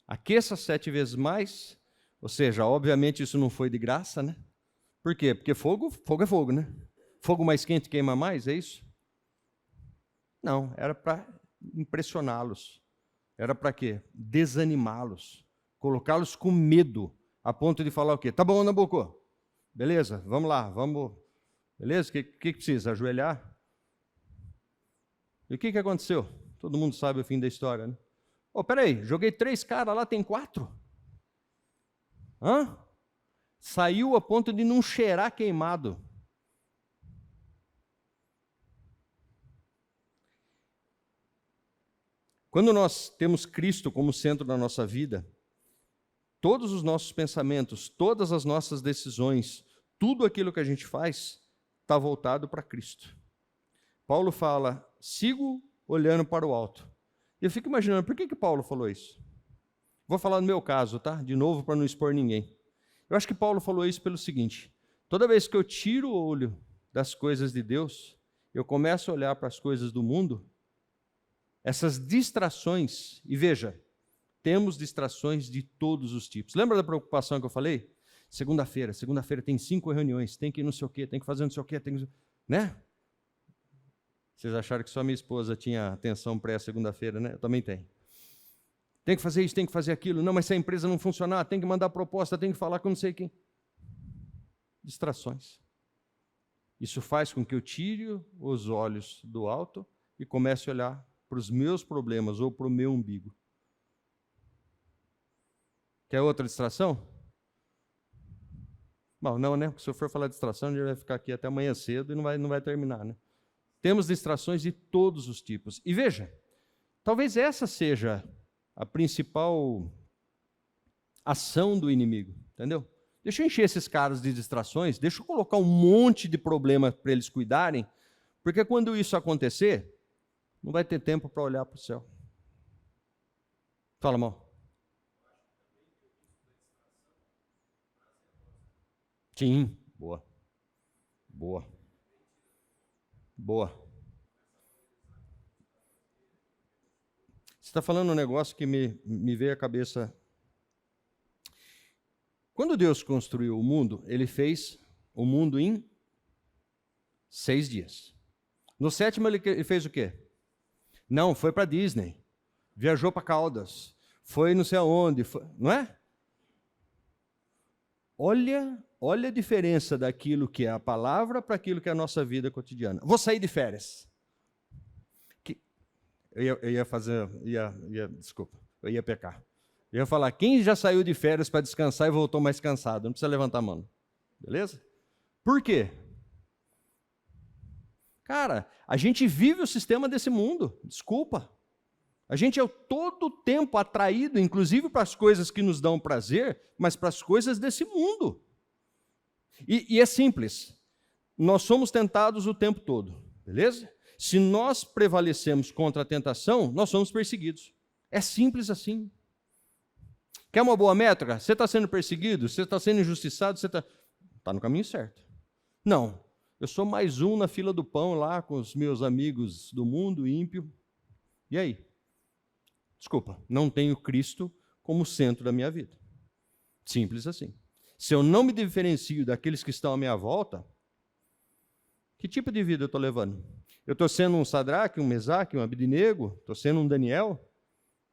Aqueça 7 vezes mais, ou seja, obviamente isso não foi de graça, né? Por quê? Porque fogo é fogo, né? Fogo mais quente queima mais, é isso? Não, era para impressioná-los. Era para quê? Desanimá-los, colocá-los com medo, a ponto de falar o quê? Tá bom, Nabucco, beleza, vamos lá, vamos, beleza? O que precisa? Ajoelhar? E o que aconteceu? Todo mundo sabe o fim da história, né? Peraí, joguei 3 caras lá, tem 4? Hã? Saiu a ponto de não cheirar queimado. Quando nós temos Cristo como centro da nossa vida, todos os nossos pensamentos, todas as nossas decisões, tudo aquilo que a gente faz, está voltado para Cristo. Paulo fala: sigo olhando para o alto. Eu fico imaginando, por que Paulo falou isso? Vou falar no meu caso, tá? De novo, para não expor ninguém. Eu acho que Paulo falou isso pelo seguinte: toda vez que eu tiro o olho das coisas de Deus, eu começo a olhar para as coisas do mundo, essas distrações, e veja, temos distrações de todos os tipos. Lembra da preocupação que eu falei? Segunda-feira tem 5 reuniões, tem que ir não sei o quê, tem que fazer não sei o quê, tem que... né? Vocês acharam que só minha esposa tinha atenção pré-segunda-feira, né? Eu também tenho. Tem que fazer isso, tem que fazer aquilo. Não, mas se a empresa não funcionar, tem que mandar proposta, tem que falar com não sei quem. Distrações. Isso faz com que eu tire os olhos do alto e comece a olhar para os meus problemas ou para o meu umbigo. Quer outra distração? Bom, não, né? Porque se eu for falar de distração, a gente vai ficar aqui até amanhã cedo e não vai terminar, né? Temos distrações de todos os tipos. E veja, talvez essa seja a principal ação do inimigo, entendeu? Deixa eu encher esses caras de distrações, deixa eu colocar um monte de problema para eles cuidarem, porque quando isso acontecer, não vai ter tempo para olhar para o céu. Fala, irmão. Sim, boa. Boa. Boa. Você está falando um negócio que me veio à cabeça. Quando Deus construiu o mundo, Ele fez o mundo em 6 dias. No 7º, Ele fez o quê? Não, foi para Disney, viajou para Caldas, foi não sei aonde, não é? Olha a diferença daquilo que é a palavra para aquilo que é a nossa vida cotidiana. Vou sair de férias. Desculpa, eu ia pecar. Eu ia falar, quem já saiu de férias para descansar e voltou mais cansado? Não precisa levantar a mão, beleza? Por quê? Cara, a gente vive o sistema desse mundo, desculpa. A gente é todo o tempo atraído, inclusive para as coisas que nos dão prazer, mas para as coisas desse mundo. E é simples, nós somos tentados o tempo todo, beleza? Se nós prevalecemos contra a tentação, nós somos perseguidos. É simples assim. Quer uma boa métrica? Você está sendo perseguido? Você está sendo injustiçado? Você está no caminho certo. Não, eu sou mais um na fila do pão lá com os meus amigos do mundo ímpio. E aí? Desculpa, não tenho Cristo como centro da minha vida. Simples assim. Se eu não me diferencio daqueles que estão à minha volta, que tipo de vida eu estou levando? Eu estou sendo um Sadraque, um Mesaque, um Abednego? Estou sendo um Daniel?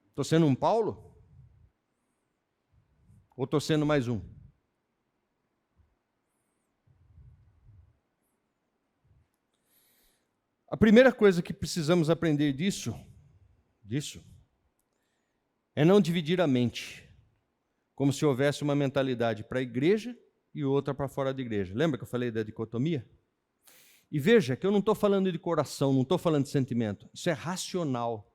Estou sendo um Paulo? Ou estou sendo mais um? A primeira coisa que precisamos aprender disso, é não dividir a mente, como se houvesse uma mentalidade para a igreja e outra para fora da igreja. Lembra que eu falei da dicotomia? E veja que eu não estou falando de coração, não estou falando de sentimento. Isso é racional.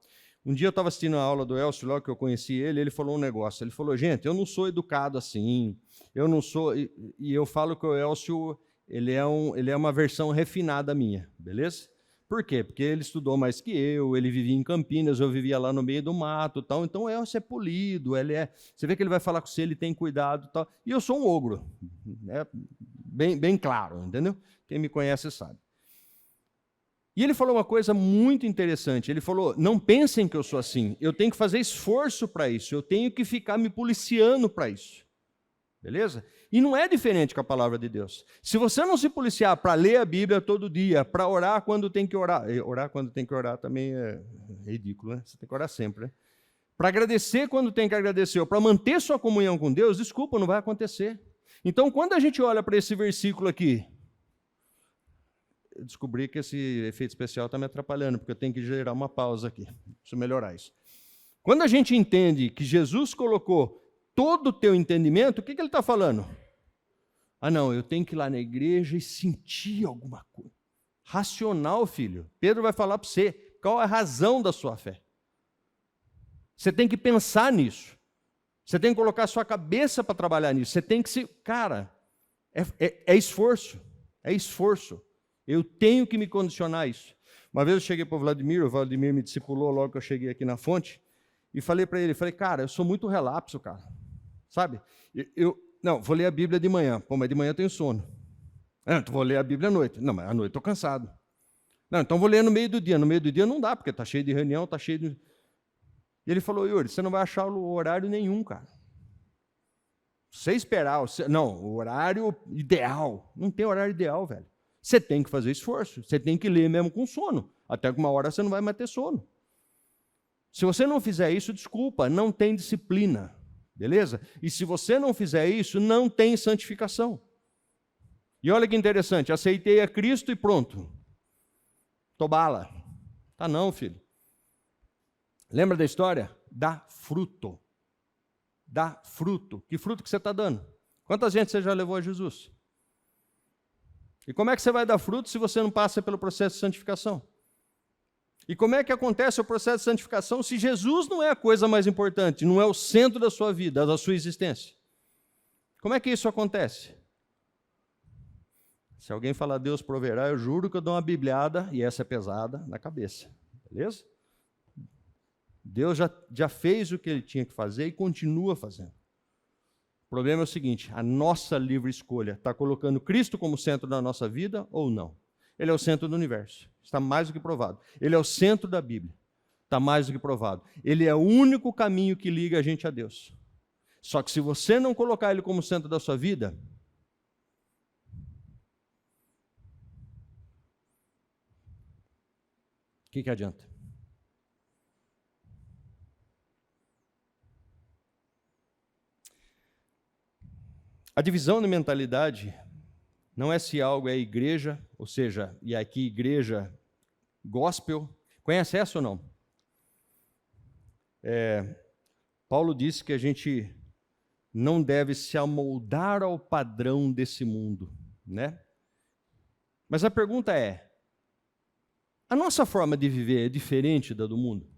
Um dia eu estava assistindo a aula do Elcio, logo que eu conheci ele falou um negócio. Ele falou, gente, eu não sou educado assim, eu não sou... E eu falo que o Elcio, ele é uma versão refinada minha, beleza? Por quê? Porque ele estudou mais que eu, ele vivia em Campinas, eu vivia lá no meio do mato, tal. Então o Elcio é polido, você vê que ele vai falar com você, ele tem cuidado, tal. E eu sou um ogro, né? Bem claro, entendeu? Quem me conhece sabe. E ele falou uma coisa muito interessante. Ele falou, não pensem que eu sou assim. Eu tenho que fazer esforço para isso. Eu tenho que ficar me policiando para isso. Beleza? E não é diferente com a palavra de Deus. Se você não se policiar para ler a Bíblia todo dia, para orar quando tem que orar. Orar quando tem que orar também é ridículo, né? Você tem que orar sempre, né? Para agradecer quando tem que agradecer, ou para manter sua comunhão com Deus, desculpa, não vai acontecer. Então, quando a gente olha para esse versículo aqui, eu descobri que esse efeito especial está me atrapalhando, porque eu tenho que gerar uma pausa aqui. Preciso melhorar isso. Quando a gente entende que Jesus colocou todo o teu entendimento, o que ele está falando? Ah, não, eu tenho que ir lá na igreja e sentir alguma coisa. Racional, filho. Pedro vai falar para você qual é a razão da sua fé. Você tem que pensar nisso. Você tem que colocar a sua cabeça para trabalhar nisso. Você tem que se... Cara, é esforço. É esforço. Eu tenho que me condicionar a isso. Uma vez eu cheguei para o Vladimir me discipulou logo que eu cheguei aqui na fonte, e falei para ele, cara, eu sou muito relapso, cara. Sabe? Não, vou ler a Bíblia de manhã. Pô, mas de manhã eu tenho sono. Então vou ler a Bíblia à noite. Não, mas à noite estou cansado. Não, então vou ler no meio do dia. No meio do dia não dá, porque está cheio de reunião, está cheio de... E ele falou, Yuri, você não vai achar o horário nenhum, cara. Você esperar, não, o horário ideal. Não tem horário ideal, velho. Você tem que fazer esforço, você tem que ler mesmo com sono. Até que uma hora você não vai mais ter sono. Se você não fizer isso, desculpa, não tem disciplina, beleza? E se você não fizer isso, não tem santificação. E olha que interessante, aceitei a Cristo e pronto. Tô bala. Tá não, filho. Lembra da história? Dá fruto. Dá fruto. Que fruto que você está dando? Quanta gente você já levou a Jesus? E como é que você vai dar fruto se você não passa pelo processo de santificação? E como é que acontece o processo de santificação se Jesus não é a coisa mais importante, não é o centro da sua vida, da sua existência? Como é que isso acontece? Se alguém falar Deus proverá, eu juro que eu dou uma bibliada, e essa é pesada, na cabeça. Beleza? Deus já fez o que ele tinha que fazer e continua fazendo. O problema é o seguinte, a nossa livre escolha está colocando Cristo como centro da nossa vida ou não? Ele é o centro do universo, está mais do que provado. Ele é o centro da Bíblia, está mais do que provado. Ele é o único caminho que liga a gente a Deus. Só que se você não colocar ele como centro da sua vida, o que adianta? A divisão de mentalidade não é se algo é igreja, ou seja, e aqui igreja gospel. Conhece essa ou não? Paulo disse que a gente não deve se amoldar ao padrão desse mundo, né? Mas a pergunta é, a nossa forma de viver é diferente da do mundo?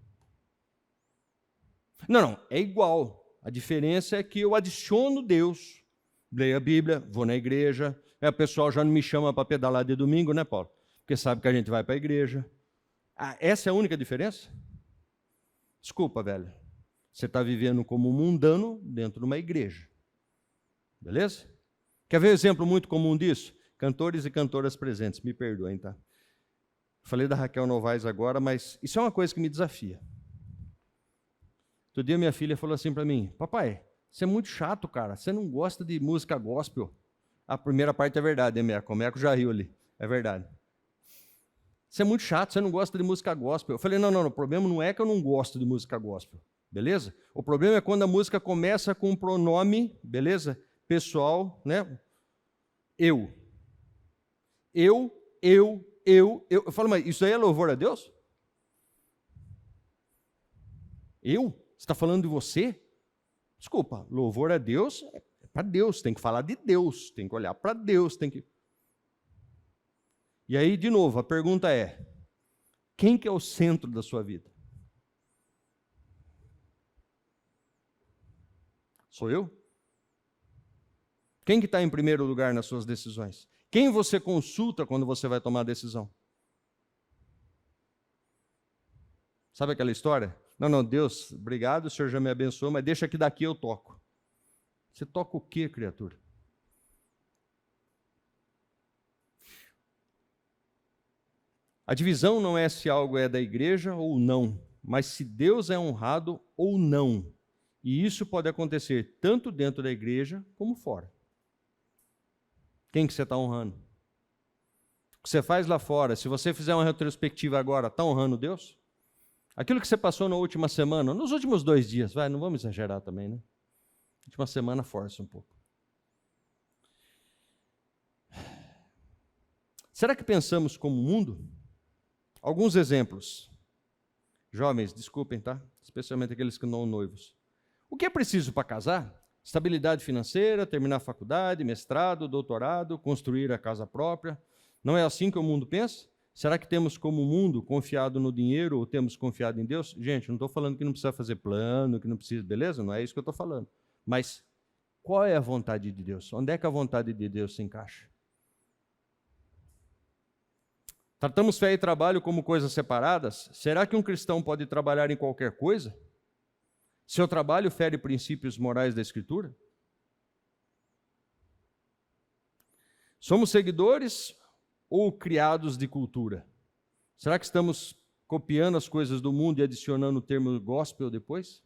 Não, é igual. A diferença é que eu adiciono Deus. Leio a Bíblia, vou na igreja, o pessoal já não me chama para pedalar de domingo, né, Paulo? Porque sabe que a gente vai para a igreja. Essa é a única diferença? Desculpa, velho. Você está vivendo como um mundano dentro de uma igreja. Beleza? Quer ver um exemplo muito comum disso? Cantores e cantoras presentes, me perdoem, tá? Falei da Raquel Novaes agora, mas isso é uma coisa que me desafia. Outro dia minha filha falou assim para mim: papai, você é muito chato, cara, você não gosta de música gospel. A primeira parte é verdade, hein, Meco? O Meco já riu ali, é verdade. Você é muito chato, você não gosta de música gospel. Eu falei: não, o problema não é que eu não gosto de música gospel, beleza? O problema é quando a música começa com um pronome, beleza? Pessoal, né? Eu. Eu falo: mas isso aí é louvor a Deus? Eu? Você está falando de você? Desculpa, louvor a Deus é para Deus, tem que falar de Deus, tem que olhar para Deus, tem que... E aí, de novo, a pergunta é: quem que é o centro da sua vida? Sou eu? Quem que está em primeiro lugar nas suas decisões? Quem você consulta quando você vai tomar a decisão? Sabe aquela história? Não, Deus, obrigado, o Senhor já me abençoou, mas deixa que daqui eu toco. Você toca o quê, criatura? A divisão não é se algo é da igreja ou não, mas se Deus é honrado ou não. E isso pode acontecer tanto dentro da igreja como fora. Quem que você está honrando? O que você faz lá fora, se você fizer uma retrospectiva agora, está honrando Deus? Aquilo que você passou na última semana, nos últimos 2 dias, não vamos exagerar também, né? Última semana força um pouco. Será que pensamos como o mundo? Alguns exemplos. Jovens, desculpem, tá? Especialmente aqueles que não são noivos. O que é preciso para casar? Estabilidade financeira, terminar a faculdade, mestrado, doutorado, construir a casa própria. Não é assim que o mundo pensa? Será que temos como mundo confiado no dinheiro ou temos confiado em Deus? Gente, não estou falando que não precisa fazer plano, que não precisa, beleza? Não é isso que eu estou falando. Mas qual é a vontade de Deus? Onde é que a vontade de Deus se encaixa? Tratamos fé e trabalho como coisas separadas? Será que um cristão pode trabalhar em qualquer coisa? Seu trabalho fere princípios morais da Escritura? Somos seguidores ou criados de cultura? Será que estamos copiando as coisas do mundo e adicionando o termo gospel depois?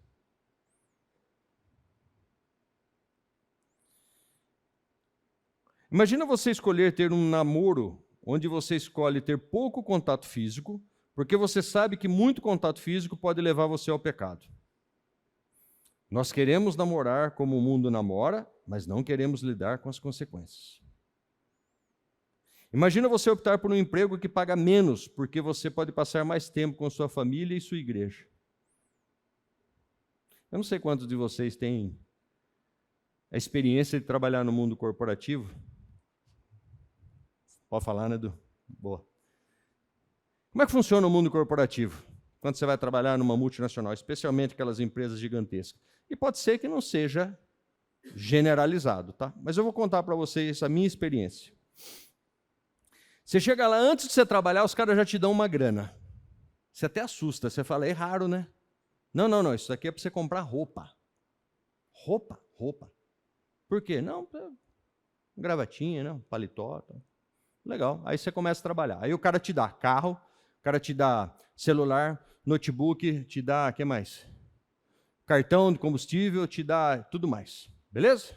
Imagina você escolher ter um namoro onde você escolhe ter pouco contato físico, porque você sabe que muito contato físico pode levar você ao pecado. Nós queremos namorar como o mundo namora, mas não queremos lidar com as consequências. Imagina você optar por um emprego que paga menos, porque você pode passar mais tempo com sua família e sua igreja. Eu não sei quantos de vocês têm a experiência de trabalhar no mundo corporativo. Pode falar, né, Edu? Boa. Como é que funciona o mundo corporativo? Quando você vai trabalhar numa multinacional, especialmente aquelas empresas gigantescas. E pode ser que não seja generalizado, tá? Mas eu vou contar para vocês a minha experiência. Você chega lá, antes de você trabalhar, os caras já te dão uma grana. Você até assusta, você fala: é raro, né? Não, isso aqui é para você comprar roupa. Roupa. Por quê? Não, gravatinha, né? Paletó. Tá. Legal. Aí você começa a trabalhar. Aí o cara te dá carro, o cara te dá celular, notebook, te dá, o que mais? Cartão de combustível, te dá tudo mais. Beleza?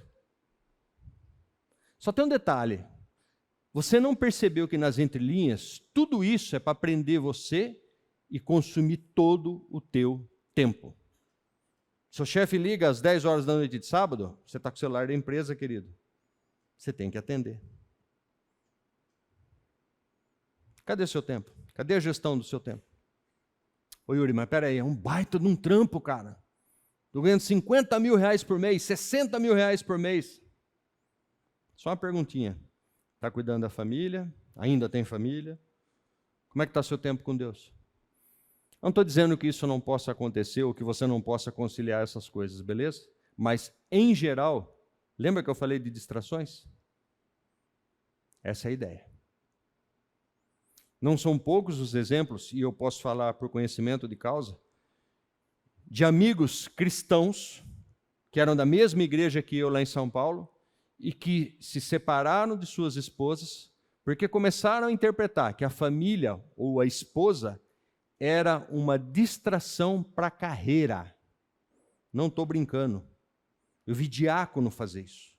Só tem um detalhe. Você não percebeu que nas entrelinhas, tudo isso é para prender você e consumir todo o teu tempo. Seu chefe liga às 10 horas da noite de sábado, você está com o celular da empresa, querido. Você tem que atender. Cadê o seu tempo? Cadê a gestão do seu tempo? Ô Yuri, mas peraí, é um baita de um trampo, cara. Estou ganhando 50 mil reais por mês, 60 mil reais por mês. Só uma perguntinha. Está cuidando da família? Ainda tem família? Como é que está seu tempo com Deus? Não estou dizendo que isso não possa acontecer ou que você não possa conciliar essas coisas, beleza? Mas, em geral, lembra que eu falei de distrações? Essa é a ideia. Não são poucos os exemplos, e eu posso falar por conhecimento de causa, de amigos cristãos, que eram da mesma igreja que eu lá em São Paulo, e que se separaram de suas esposas, porque começaram a interpretar que a família ou a esposa era uma distração para a carreira. Não estou brincando. Eu vi diácono fazer isso.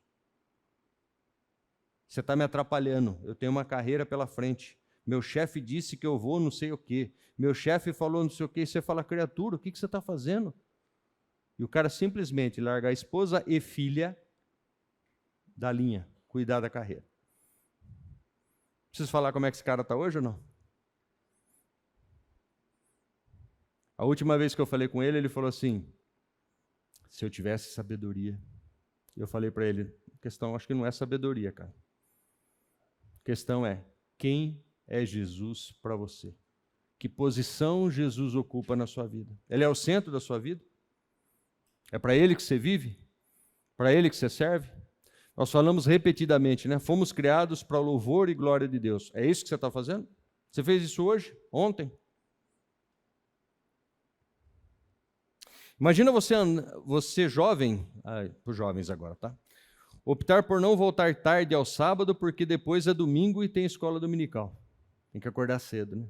Você está me atrapalhando, eu tenho uma carreira pela frente. Meu chefe disse que eu vou não sei o quê. Meu chefe falou não sei o quê. E você fala, criatura, o que você está fazendo? E o cara simplesmente larga a esposa e filha da linha, cuidar da carreira. Preciso falar como é que esse cara está hoje ou não? A última vez que eu falei com ele, ele falou assim, se eu tivesse sabedoria. Eu falei para ele, a questão acho que não é sabedoria, cara. A questão é, quem é Jesus para você? Que posição Jesus ocupa na sua vida? Ele é o centro da sua vida? É para Ele que você vive? Para Ele que você serve? Nós falamos repetidamente, né? Fomos criados para o louvor e glória de Deus. É isso que você está fazendo? Você fez isso hoje? Ontem? Imagina você jovem, para os jovens agora, tá? Optar por não voltar tarde ao sábado, porque depois é domingo e tem escola dominical. Tem que acordar cedo, né?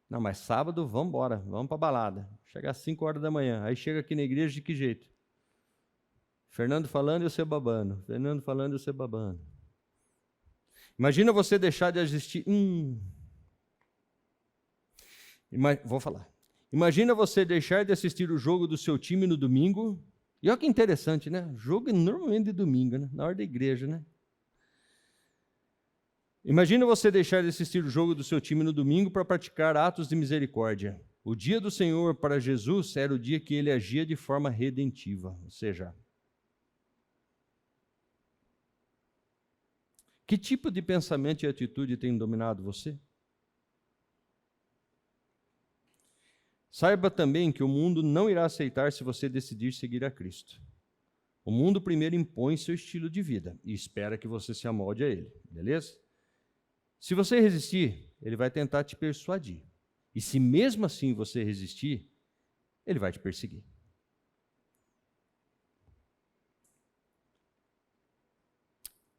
Não, mas sábado, vamos embora, vamos para a balada. Chega às 5 horas da manhã, aí chega aqui na igreja de que jeito? Fernando falando e você babando. Fernando falando e você babando. Imagina você deixar de assistir... Vou falar. Imagina você deixar de assistir o jogo do seu time no domingo. E olha que interessante, né? Jogo é normalmente de domingo, né? Na hora da igreja, né? Imagina você deixar de assistir o jogo do seu time no domingo para praticar atos de misericórdia. O dia do Senhor para Jesus era o dia que ele agia de forma redentiva. Ou seja, que tipo de pensamento e atitude tem dominado você? Saiba também que o mundo não irá aceitar se você decidir seguir a Cristo. O mundo primeiro impõe seu estilo de vida e espera que você se amolde a ele, beleza? Se você resistir, ele vai tentar te persuadir. E se mesmo assim você resistir, ele vai te perseguir.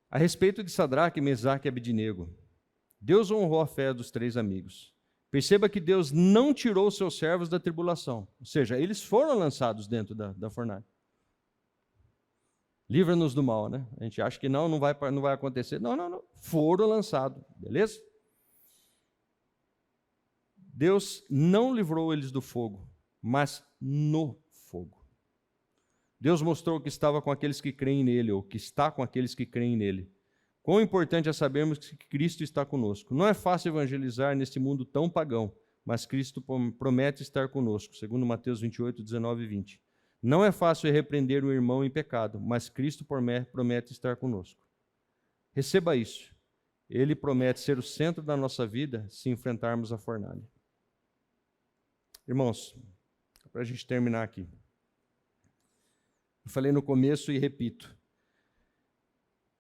A respeito de Sadraque, Mesaque e Abednego, Deus honrou a fé dos 3 amigos. Perceba que Deus não tirou seus servos da tribulação. Ou seja, eles foram lançados dentro da fornalha. Livra-nos do mal, né? A gente acha que não vai acontecer. Não. Foram lançados, beleza? Deus não livrou eles do fogo, mas no fogo. Deus mostrou que estava com aqueles que creem nele, ou que está com aqueles que creem nele. Quão importante é sabermos que Cristo está conosco. Não é fácil evangelizar neste mundo tão pagão, mas Cristo promete estar conosco, segundo Mateus 28, 19 e 20. Não é fácil repreender o irmão em pecado, mas Cristo promete estar conosco. Receba isso. Ele promete ser o centro da nossa vida se enfrentarmos a fornalha. Irmãos, para a gente terminar aqui. Eu falei no começo e repito.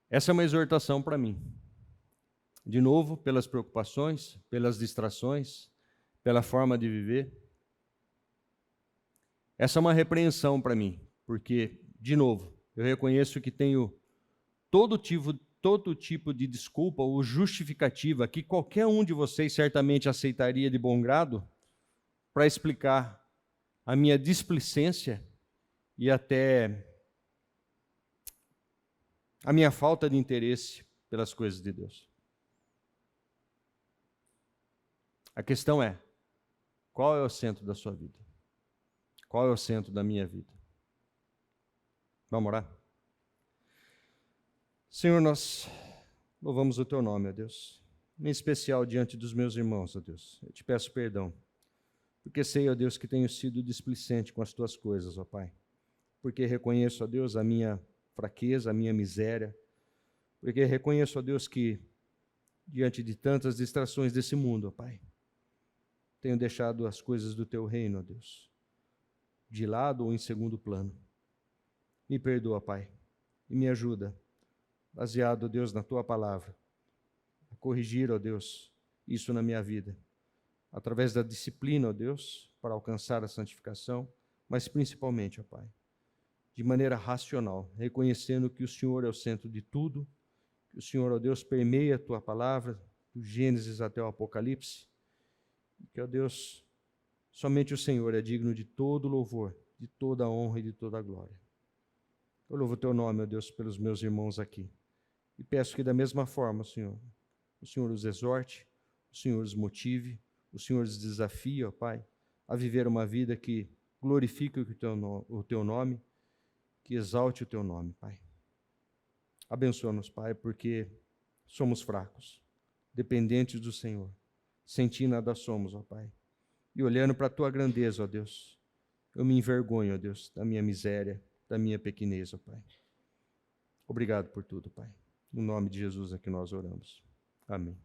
Essa é uma exortação para mim. De novo, pelas preocupações, pelas distrações, pela forma de viver. Essa é uma repreensão para mim, porque, de novo, eu reconheço que tenho todo tipo de desculpa ou justificativa que qualquer um de vocês certamente aceitaria de bom grado para explicar a minha displicência e até a minha falta de interesse pelas coisas de Deus. A questão é, qual é o centro da sua vida? Qual é o centro da minha vida? Vamos orar? Senhor, nós louvamos o Teu nome, ó Deus, em especial diante dos meus irmãos, ó Deus. Eu te peço perdão, porque sei, ó Deus, que tenho sido displicente com as Tuas coisas, ó Pai. Porque reconheço, ó Deus, a minha fraqueza, a minha miséria, porque reconheço, ó Deus, que diante de tantas distrações desse mundo, ó Pai, tenho deixado as coisas do Teu reino, ó Deus, de lado ou em segundo plano. Me perdoa, Pai, e me ajuda, baseado, ó Deus, na Tua palavra, a corrigir, ó Deus, isso na minha vida, através da disciplina, ó Deus, para alcançar a santificação, mas principalmente, ó Pai, de maneira racional, reconhecendo que o Senhor é o centro de tudo, que o Senhor, ó Deus, permeia a Tua palavra, do Gênesis até o Apocalipse, e que, ó Deus, somente o Senhor é digno de todo louvor, de toda honra e de toda glória. Eu louvo o Teu nome, ó Deus, pelos meus irmãos aqui, e peço que da mesma forma, Senhor, o Senhor os exorte, o Senhor os motive, o Senhor os desafie, ó Pai, a viver uma vida que glorifique o Teu nome, que exalte o Teu nome, Pai. Abençoa-nos, Pai, porque somos fracos, dependentes do Senhor. Sem Ti nada somos, ó Pai. E olhando para a Tua grandeza, ó Deus, eu me envergonho, ó Deus, da minha miséria, da minha pequenez, ó Pai. Obrigado por tudo, Pai. No nome de Jesus é que nós oramos. Amém.